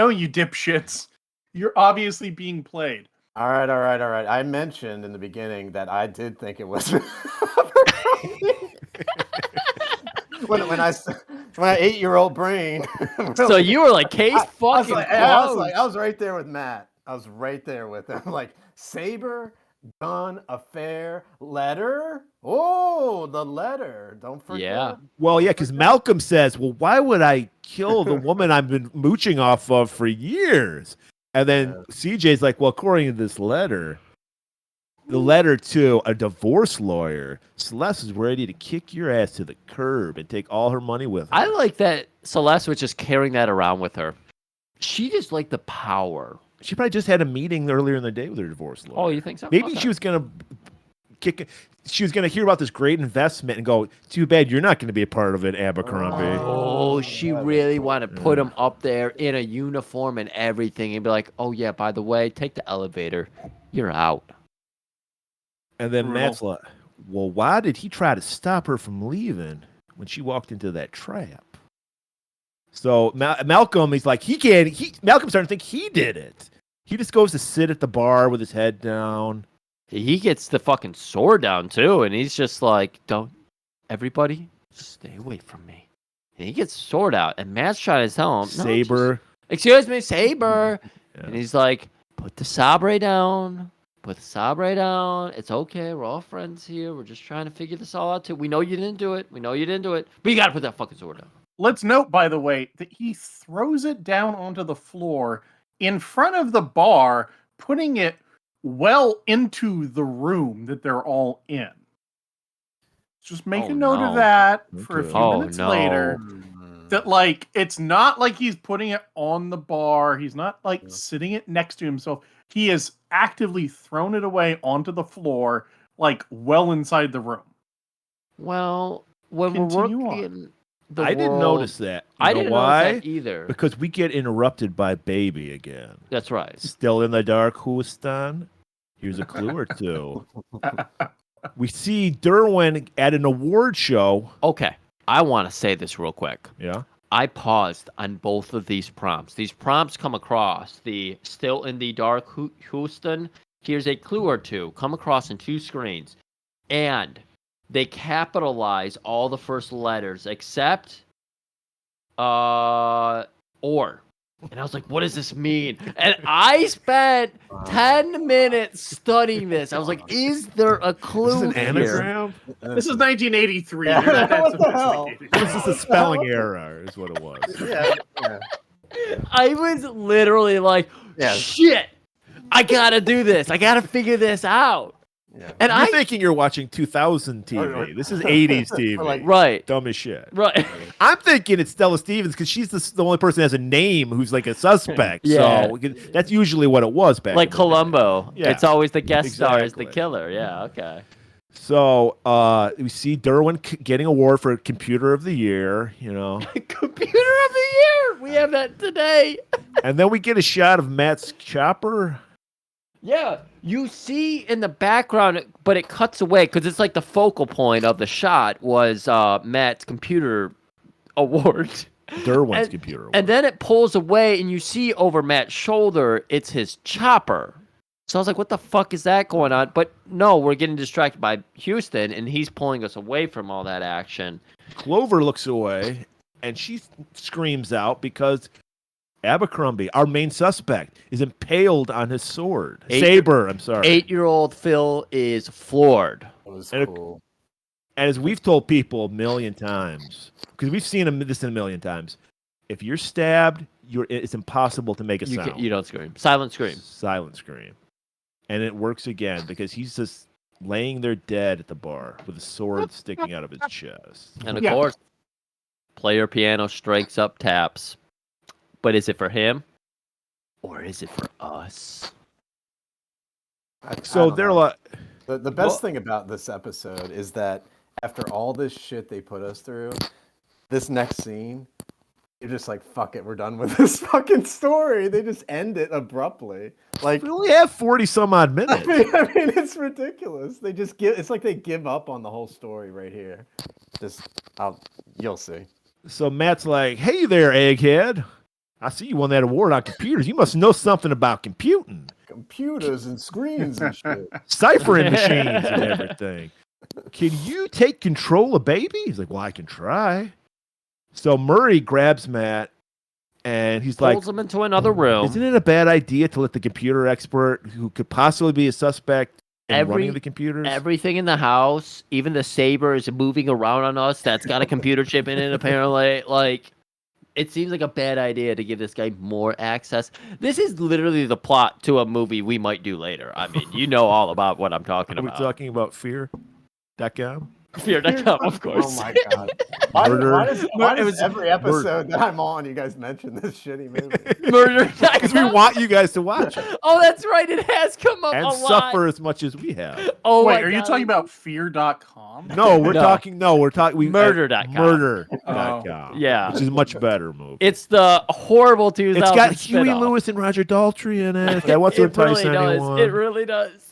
you dipshits. You're obviously being played. All right. I mentioned in the beginning that I did think it was when my 8-year-old brain. So you were like, case fucking closed. I was right there with Matt. I was right there with him. Like, saber, gun, affair, letter. Oh, the letter. Don't forget. Yeah. Well, yeah, because Malcolm says, well, why would I kill the woman I've been mooching off of for years? And then CJ's like, well, according to this letter, the letter to a divorce lawyer, Celeste is ready to kick your ass to the curb and take all her money with her. I like that Celeste was just carrying that around with her. She just liked the power. She probably just had a meeting earlier in the day with her divorce lawyer. Oh, you think so? Maybe Okay. she was going to she was going to hear about this great investment and go, too bad you're not going to be a part of it, Abercrombie. Oh, she really wanted to put him up there in a uniform and everything and be like, oh, yeah, by the way, take the elevator. You're out. And then Matt's like, well, why did he try to stop her from leaving when she walked into that trap? So Malcolm, he's like, Malcolm's starting to think he did it. He just goes to sit at the bar with his head down. He gets the fucking sword down, too, and he's just like, don't, everybody, stay away from me. And he gets the sword out, and Matt's trying to tell him, Saber. Excuse me, Saber. Yeah. And he's like, put the sabre down. Put the sabre down. It's okay. We're all friends here. We're just trying to figure this all out, too. We know you didn't do it. But you got to put that fucking sword down. Let's note, by the way, that he throws it down onto the floor in front of the bar, putting it well into the room that they're all in. Just make a note of that for a few minutes later. That, like, it's not like he's putting it on the bar. He's not, like, sitting it next to himself. He has actively thrown it away onto the floor, like, well inside the room. Well, when we're working... I didn't notice that. I didn't notice that either. Because we get interrupted by Baby again. That's right. Still in the dark, Houston. Here's a clue or two. We see Derwin at an award show. Okay. I want to say this real quick. Yeah. I paused on both of these prompts. These prompts come across the still in the dark Houston. Here's a clue or two. Come across in 2 screens. And they capitalize all the first letters except or. And I was like, what does this mean? And I spent 10 minutes studying this. I was like, is there a clue? Is this an anagram? This is 1983. Yeah. You're not that What the hell? sophisticated. This is a spelling error, is what it was. Yeah. I was literally like, shit, I gotta do this. I gotta figure this out. Yeah. And You're thinking you're watching 2000 TV. This is 80s TV. Right. Dumb as shit. Right. I'm thinking it's Stella Stevens because she's the only person that has a name who's like a suspect. Yeah. So that's usually what it was back Like in the day. Columbo. Yeah. It's always the guest star is the Exactly. killer. Yeah, okay. So we see Derwin getting award for Computer of the Year, Computer of the Year! We have that today. and then we get a shot of Matt's chopper. Yeah, you see in the background, but it cuts away because it's like the focal point of the shot was Matt's computer award. Derwin's computer award. And then it pulls away, and you see over Matt's shoulder, it's his chopper. So I was like, what the fuck is that going on? But no, we're getting distracted by Houston, and he's pulling us away from all that action. Clover looks away, and she screams out because Abercrombie, our main suspect, is impaled on his sword. Saber, I'm sorry. 8-year-old Phil is floored. It was And cool. And as we've told people a million times, because we've seen this a million times, if you're stabbed, it's impossible to make a sound. You don't scream. Silent scream. Silent scream. And it works again because he's just laying there dead at the bar with a sword sticking out of his chest. And of course, player piano strikes up taps. But is it for him? Or is it for us? So they're like... The best thing about this episode is that after all this shit they put us through, this next scene You're just like, fuck it, we're done with this fucking story. They just end it abruptly. Like We only have 40 some odd minutes. I mean, it's ridiculous. They just it's like they give up on the whole story right here. You'll see. So Matt's like, hey there, egghead. I see you won that award on computers. You must know something about computing. Computers and screens and shit. Ciphering machines and everything. Can you take control of baby? He's like, well, I can try. So Murray grabs Matt and he's like, pulls him into another room. Isn't it a bad idea to let the computer expert who could possibly be a suspect in running the computers? Everything in the house, even the saber is moving around on us. That's got a computer chip in it, apparently. Like, it seems like a bad idea to give this guy more access. This is literally the plot to a movie we might do later. I mean, you know all about what I'm talking about. Are we talking about Fear.com? Fear.com, of course. Oh my god! Why does every episode that I'm on, you guys mention this shitty movie? Murder.com. Because we want you guys to watch it. Oh, that's right. It has come up and a lot. suffer as much as we have. Oh, wait, are you talking about fear.com? No, we're talking Murder.com. Murder.com. Yeah. Which is a much better movie. It's the horrible 2000. It's got Huey Lewis and Roger Daltrey in it. That wants to entice anyone. It really does.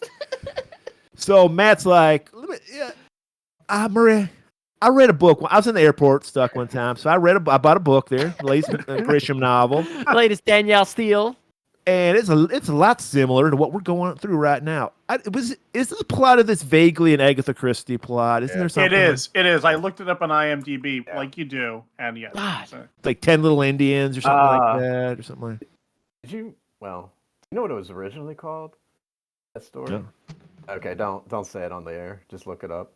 So Matt's like, Murray, I read a book. I was in the airport stuck one time, so I bought a book there, latest Grisham novel, latest Danielle Steele, and it's a lot similar to what we're going through right now. Is the plot of this vaguely an Agatha Christie plot? Isn't there something? It is. I looked it up on IMDb, like you do, and yes, it's like 10 Little Indians or something like that, or something like. Did you? Well, do you know what it was originally called? That story. No. Okay, don't say it on the air. Just look it up.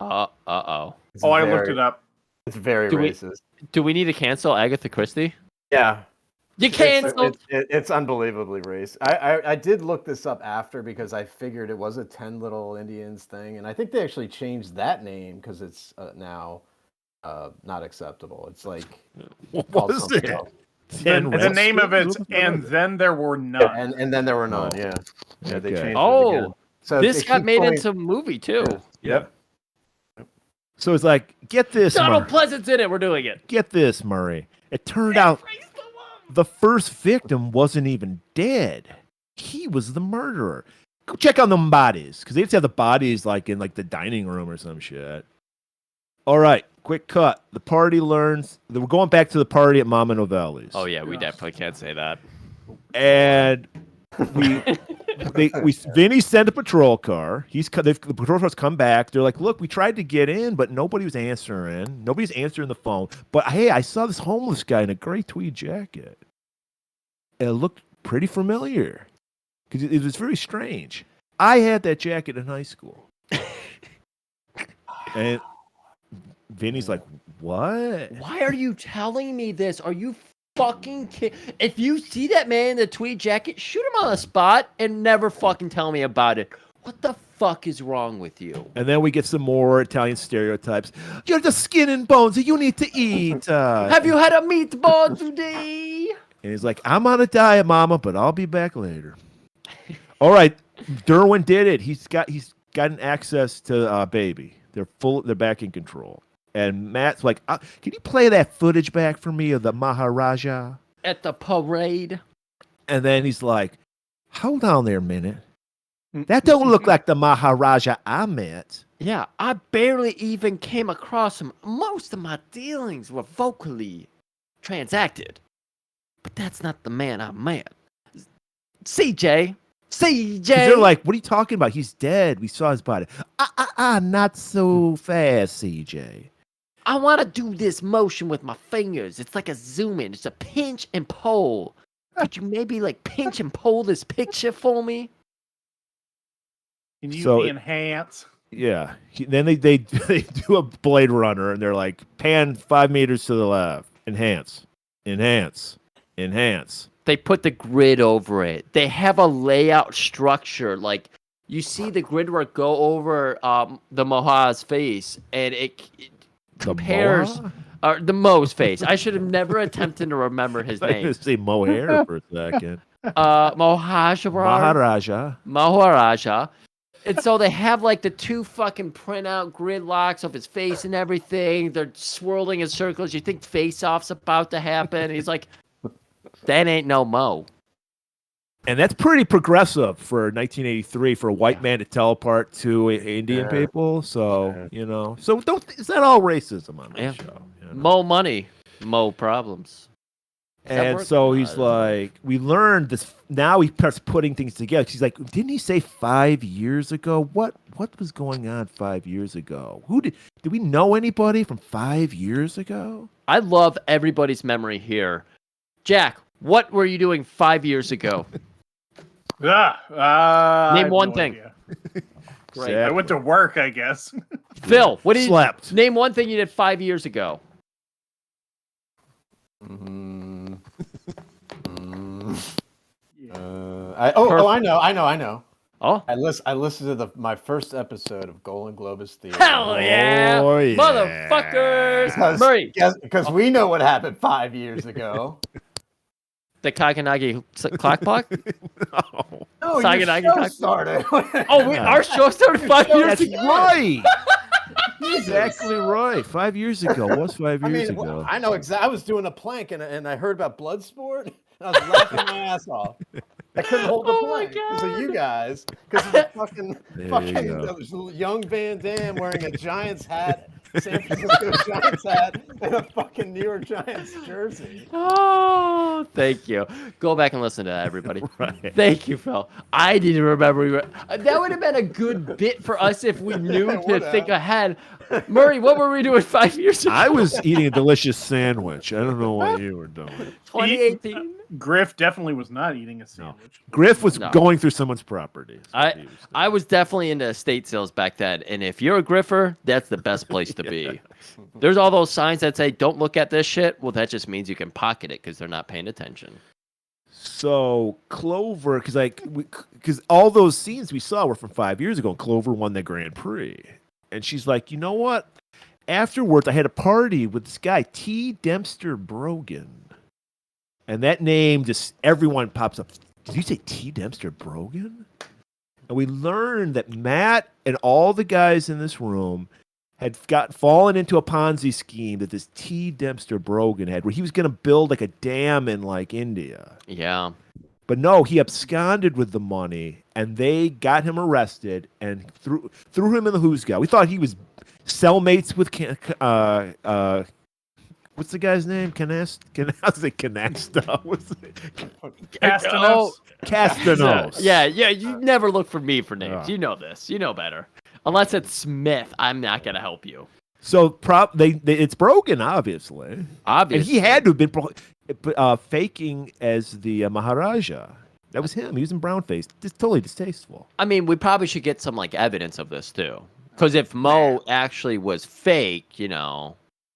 I looked it up. It's very racist. Do we need to cancel Agatha Christie? Yeah. You canceled. It's unbelievably racist. I did look this up after because I figured it was a 10 Little Indians thing, and I think they actually changed that name because it's now not acceptable. It's like what was it? The name of it, and then there were none. Yeah, and then there were none. Yeah, they changed it again. So this got made into a movie too. Yep. So it's like, get this, Donald Pleasant's in it. We're doing it. Get this, Murray. It turned out the first victim wasn't even dead. He was the murderer. Go check on them bodies, because they just have the bodies like in like the dining room or some shit. All right, quick cut. The party learns that we're going back to the party at Mama Novelli's. Oh yeah, we definitely can't say that. And Vinny sent a patrol car. The patrol car's come back. They're like, look, we tried to get in, but nobody was answering. Nobody's answering the phone. But hey, I saw this homeless guy in a gray tweed jacket. It looked pretty familiar because it was very strange. I had that jacket in high school. And Vinny's like, what? Why are you telling me this? Are you fucking kidding? If you see that man in the tweed jacket, shoot him on the spot and never fucking tell me about it. What the fuck is wrong with you? And then we get some more Italian stereotypes. You're the skin and bones that you need to eat. Have you had a meatball today? And he's like, I'm on a diet, Mama, but I'll be back later. All right, Derwin did it. He's gotten access to Baby. They're back in control. And Matt's like, can you play that footage back for me of the Maharaja? At the parade. And then he's like, hold on there a minute. That don't look like the Maharaja I met. Yeah, I barely even came across him. Most of my dealings were vocally transacted. But that's not the man I met. CJ. They're like, what are you talking about? He's dead. We saw his body. Not so fast, CJ. I want to do this motion with my fingers. It's like a zoom in. It's a pinch and pull. Could you maybe like pinch and pull this picture for me? Can you enhance? Yeah. Then they do a Blade Runner and they're like, pan 5 meters to the left. Enhance. They put the grid over it. They have a layout structure. Like, you see the grid work go over the Moha's face, and it compares the Mo's face. I should have never attempted to remember his name. I say Mohair for a second. Maharaja. And so they have like the 2 fucking printout grid locks of his face and everything. They're swirling in circles. You think face-off's about to happen. And he's like, that ain't no Mo. And that's pretty progressive for 1983 for a white man to teleport to Indian people. So, so it's not all racism on that show. Mo money, Mo problems. And so he's like, we learned this. Now he starts putting things together. She's like, didn't he say 5 years ago? What was going on 5 years ago? Did we know anybody from 5 years ago? I love everybody's memory here. Jack, what were you doing 5 years ago? Name one thing. Great. I went to work, I guess. Phil, what did slept? Name one thing you did 5 years ago. I know. Oh, I listened to my first episode of Golan-Globus Theater. Hell yeah, motherfuckers! Murray, because we know what happened 5 years ago. The Kaganagi clock block? No, your show started. Our show started 5 years ago. Right. Exactly right. 5 years ago. What was 5 years ago? I know exactly. I was doing a plank and I heard about blood sport. And I was laughing my ass off. I couldn't hold the plank because of you guys. Because of the fucking young Van Damme wearing a Giants hat, San Francisco Giants hat, and a fucking New York Giants jersey. Oh, thank you. Go back and listen to that, everybody. Right. Thank you, Phil. I didn't remember. That would have been a good bit for us if we knew to think ahead. Murray, what were we doing 5 years ago? I was eating a delicious sandwich. I don't know what you were doing. 2018. Griff definitely was not eating a sandwich. Griff was going through someone's property. I was definitely into estate sales back then, and if you're a griffer, that's the best place to be. There's all those signs that say, don't look at this shit. Well, that just means you can pocket it because they're not paying attention. So Clover, because all those scenes we saw were from 5 years ago, and Clover won the Grand Prix. And she's like, you know what? Afterwards, I had a party with this guy, T. Dempster Brogan. And that name, just everyone pops up. Did you say T. Dempster Brogan? And we learned that Matt and all the guys in this room had fallen into a Ponzi scheme that this T. Dempster Brogan had, where he was going to build like a dam in like India. Yeah. But no, he absconded with the money, and they got him arrested and threw him in the hoosgow. We thought he was cellmates with what's the guy's name? Canasta. What's it? Castanos. Yeah. You never look for me for names. You know this. You know better. Unless it's Smith, I'm not gonna help you. So it's Brogan, obviously. And he had to have been faking as the Maharaja. That was him. He was in brownface. Just totally distasteful. I mean, we probably should get some like evidence of this too. Because if Mo actually was fake,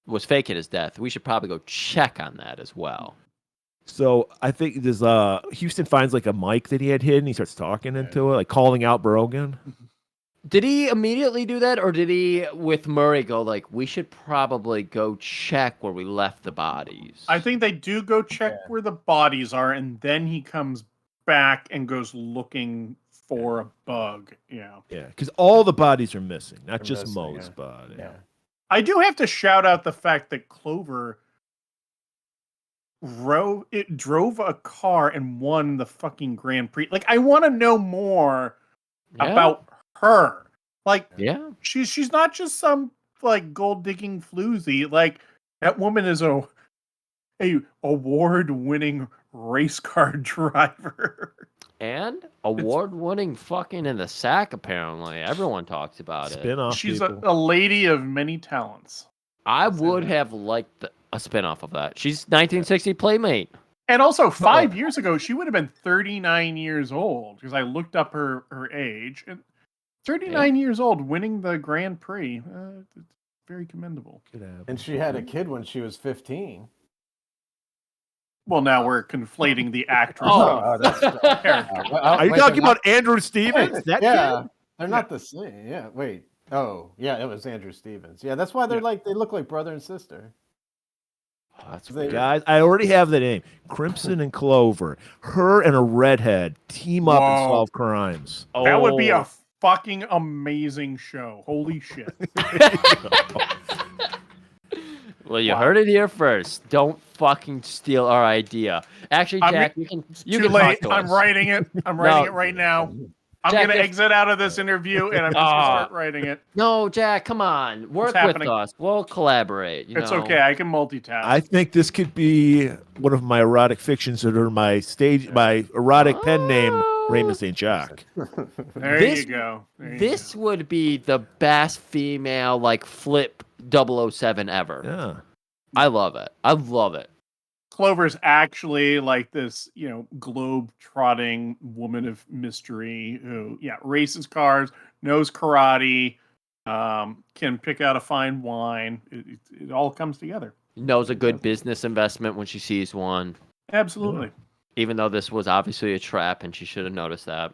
was faking his death, we should probably go check on that as well. So I think there's Houston finds like a mic that he had hidden. He starts talking into it, like calling out Brogan. Did he immediately do that, or did he, with Murray, go like, we should probably go check where we left the bodies? I think they do go check where the bodies are, and then he comes back and goes looking for a bug. Yeah, because all the bodies are missing, not just Mo's body. Yeah. I do have to shout out the fact that Clover drove a car and won the fucking Grand Prix. Like, I want to know more about her. Like, she's not just some like gold digging floozy. Like, that woman is a award-winning race car driver. And award-winning fucking in the sack, apparently. Everyone talks about it. Spin-off. She's a lady of many talents. I would have liked a spin-off of that. She's 1960 Playmate. And also, 5 years ago, she would have been 39 years old, because I looked up her age. And 39 years old, winning the Grand Prix. It's very commendable. And she had a kid when she was 15. Well, now we're conflating the actress. Are you talking about Andrew Stevens? Kid? They're not the same. Yeah, wait. Oh, yeah, it was Andrew Stevens. Yeah, that's why they look like brother and sister. Guys, I already have the name. Crimson and Clover. Her and a redhead team up and solve crimes. That would be a fucking amazing show. Holy shit. Well, you heard it here first. Don't fucking steal our idea. Actually, Jack, you can too late. talk to I'm us. writing it. I'm writing it right now. I'm Jack, going to exit out of this interview, and I'm just going to start writing it. No, Jack, come on. Work with us. We'll collaborate. It's okay. I can multitask. I think this could be one of my erotic fictions under my erotic pen name, Raymond St. Jacques. There you go. This would be the best female, like, flip 007 ever. Yeah. I love it. I love it. Clover's actually like this, globe-trotting woman of mystery who, races cars, knows karate, can pick out a fine wine. It all comes together. Knows a good business investment when she sees one. Absolutely. Even though this was obviously a trap, and she should have noticed that.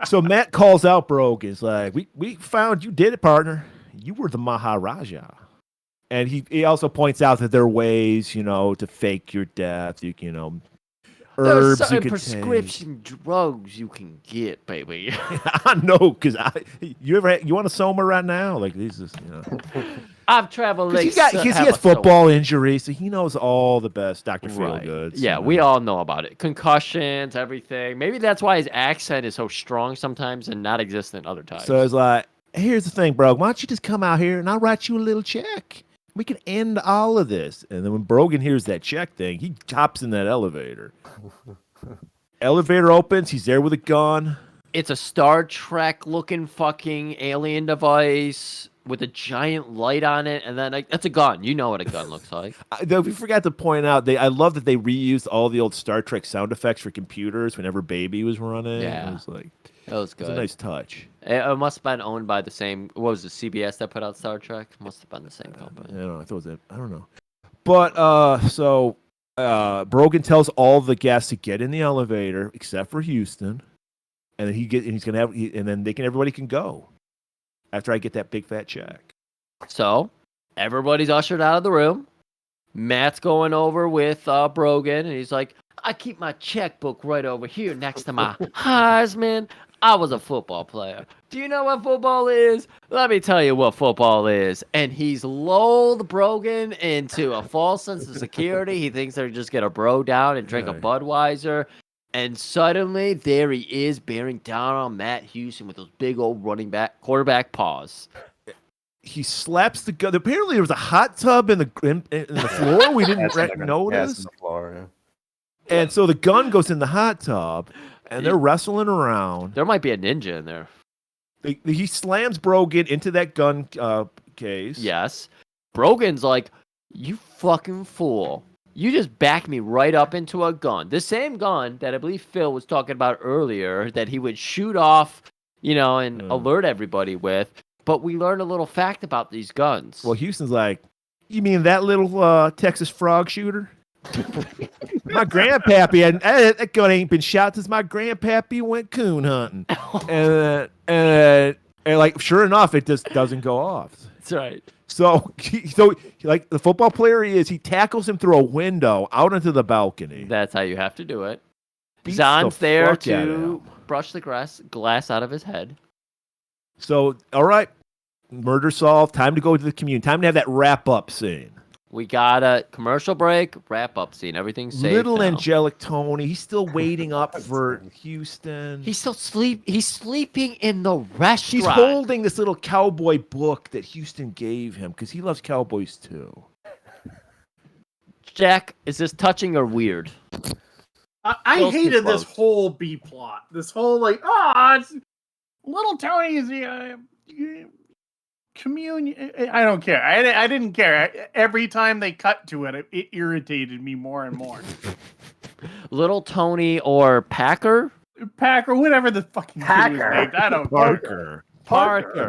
So Matt calls out Brogan. He's like, we found you did it, partner. You were the Maharaja. And he also points out that there are ways, to fake your death. You herbs There's you can prescription drugs you can get, baby. I know, because you want to soma right now? Like this is, I've traveled. Like, he has football injuries, so he knows all the best Dr. Feelgoods. Yeah, we all know about it. Concussions, everything. Maybe that's why his accent is so strong sometimes and not existent other times. So it's like, here's the thing, bro. Why don't you just come out here and I'll write you a little check? We can end all of this. And then when Brogan hears that check thing, he hops in that elevator. Elevator opens. He's there with a gun. It's a Star Trek looking fucking alien device with a giant light on it. And then that's a gun. You know what a gun looks like. Though we forgot to point out, I love that they reused all the old Star Trek sound effects for computers whenever Baby was running. Yeah. It was like, that was good. It was a nice touch. It must have been owned by the same. What was it, CBS that put out Star Trek? Must have been the same company. I don't know. I thought it was it. I don't know. But so Brogan tells all the guests to get in the elevator except for Houston, and then everybody can go after I get that big fat check. So everybody's ushered out of the room. Matt's going over with Brogan, and he's like, I keep my checkbook right over here next to my Heisman. I was a football player. Do you know what football is? Let me tell you what football is. And he's lulled Brogan into a false sense of security. He thinks they're just going to bro down and drink a Budweiser. And suddenly, there he is bearing down on Matt Houston with those big old quarterback paws. He slaps the gun. Apparently, there was a hot tub in the floor. We didn't notice. In the floor, yeah. And so the gun goes in the hot tub, and they're wrestling around. There might be a ninja in there. He slams Brogan into that gun case. Yes. Brogan's like, you fucking fool. You just backed me right up into a gun. The same gun that I believe Phil was talking about earlier that he would shoot off, and alert everybody with. But we learned a little fact about these guns. Well, Houston's like, you mean that little Texas frog shooter? My grandpappy, that gun ain't been shot since my grandpappy went coon hunting. and like, sure enough, it just doesn't go off. That's right. So like the football player he tackles him through a window out into the balcony. That's how you have to do it. Beats Zahn's the there fuck out of to him. brush the glass out of his head. So, all right, murder solved. Time to go to the community. Time to have that wrap-up scene. We got a commercial break, wrap-up scene. Everything's safe Little now. angelic Tony. He's still waiting up for Houston. He's still He's sleeping in the restaurant. He's holding this little cowboy book that Houston gave him because he loves cowboys too. Jack, is this touching or weird? I hated this whole B plot. This whole it's little Tony's communion. I don't care. I didn't care. Every time they cut to it, it irritated me more and more. Little Tony or Packer, whatever the fucking kid was named. I don't Parker.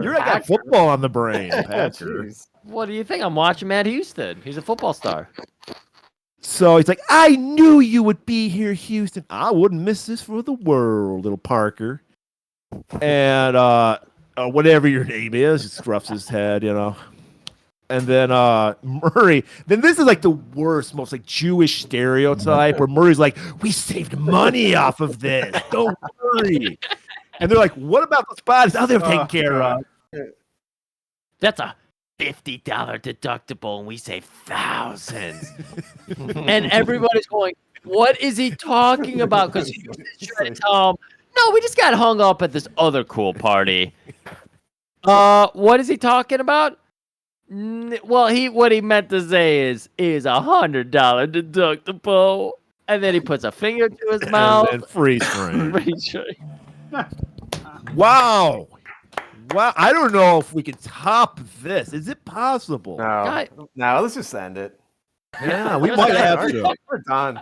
You're got football on the brain, Packer. What do you think? I'm watching Matt Houston. He's a football star. So he's like, I knew you would be here, Houston. I wouldn't miss this for the world, little Parker. And whatever your name is, he scruffs his head, And then Murray, then this is like the worst, most like Jewish stereotype where Murray's like, we saved money off of this. Don't worry. And they're like, what about those bodies? Oh, they're taken care of. That's a $50 deductible, and we save thousands. And everybody's going, what is he talking about? Because he was trying to tell him, no, we just got hung up at this other cool party. What is he talking about? Well, what he meant to say is $100 deductible. And then he puts a finger to his mouth. And freeze frame. Freeze frame. Wow. Wow. I don't know if we can top this. Is it possible? No, let's just end it. Yeah, we might have to. We're done.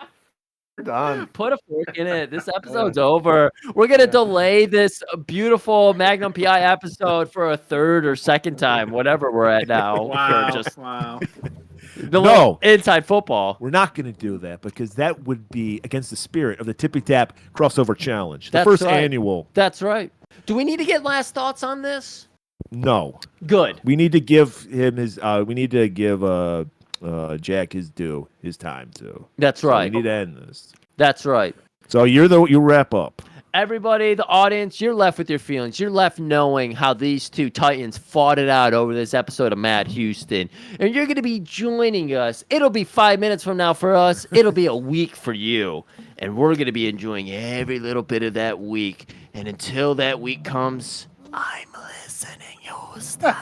We're done. Put a fork in it. This episode's over. We're going to delay this beautiful Magnum PI episode for a third or second time, whatever we're at now. Wow. No. Inside football. We're not going to do that because that would be against the spirit of the Tippy-Tap crossover challenge. The first annual. That's right. Do we need to get last thoughts on this? No. Good. We need to give him his we need to give Jack his due, his time too. That's right. We need to end this. That's right. So you wrap up. Everybody, the audience, you're left with your feelings. You're left knowing how these two Titans fought it out over this episode of Mad Houston. And you're going to be joining us. It'll be 5 minutes from now for us. It'll be a week for you. And we're going to be enjoying every little bit of that week. And until that week comes, I'm listening, Houston.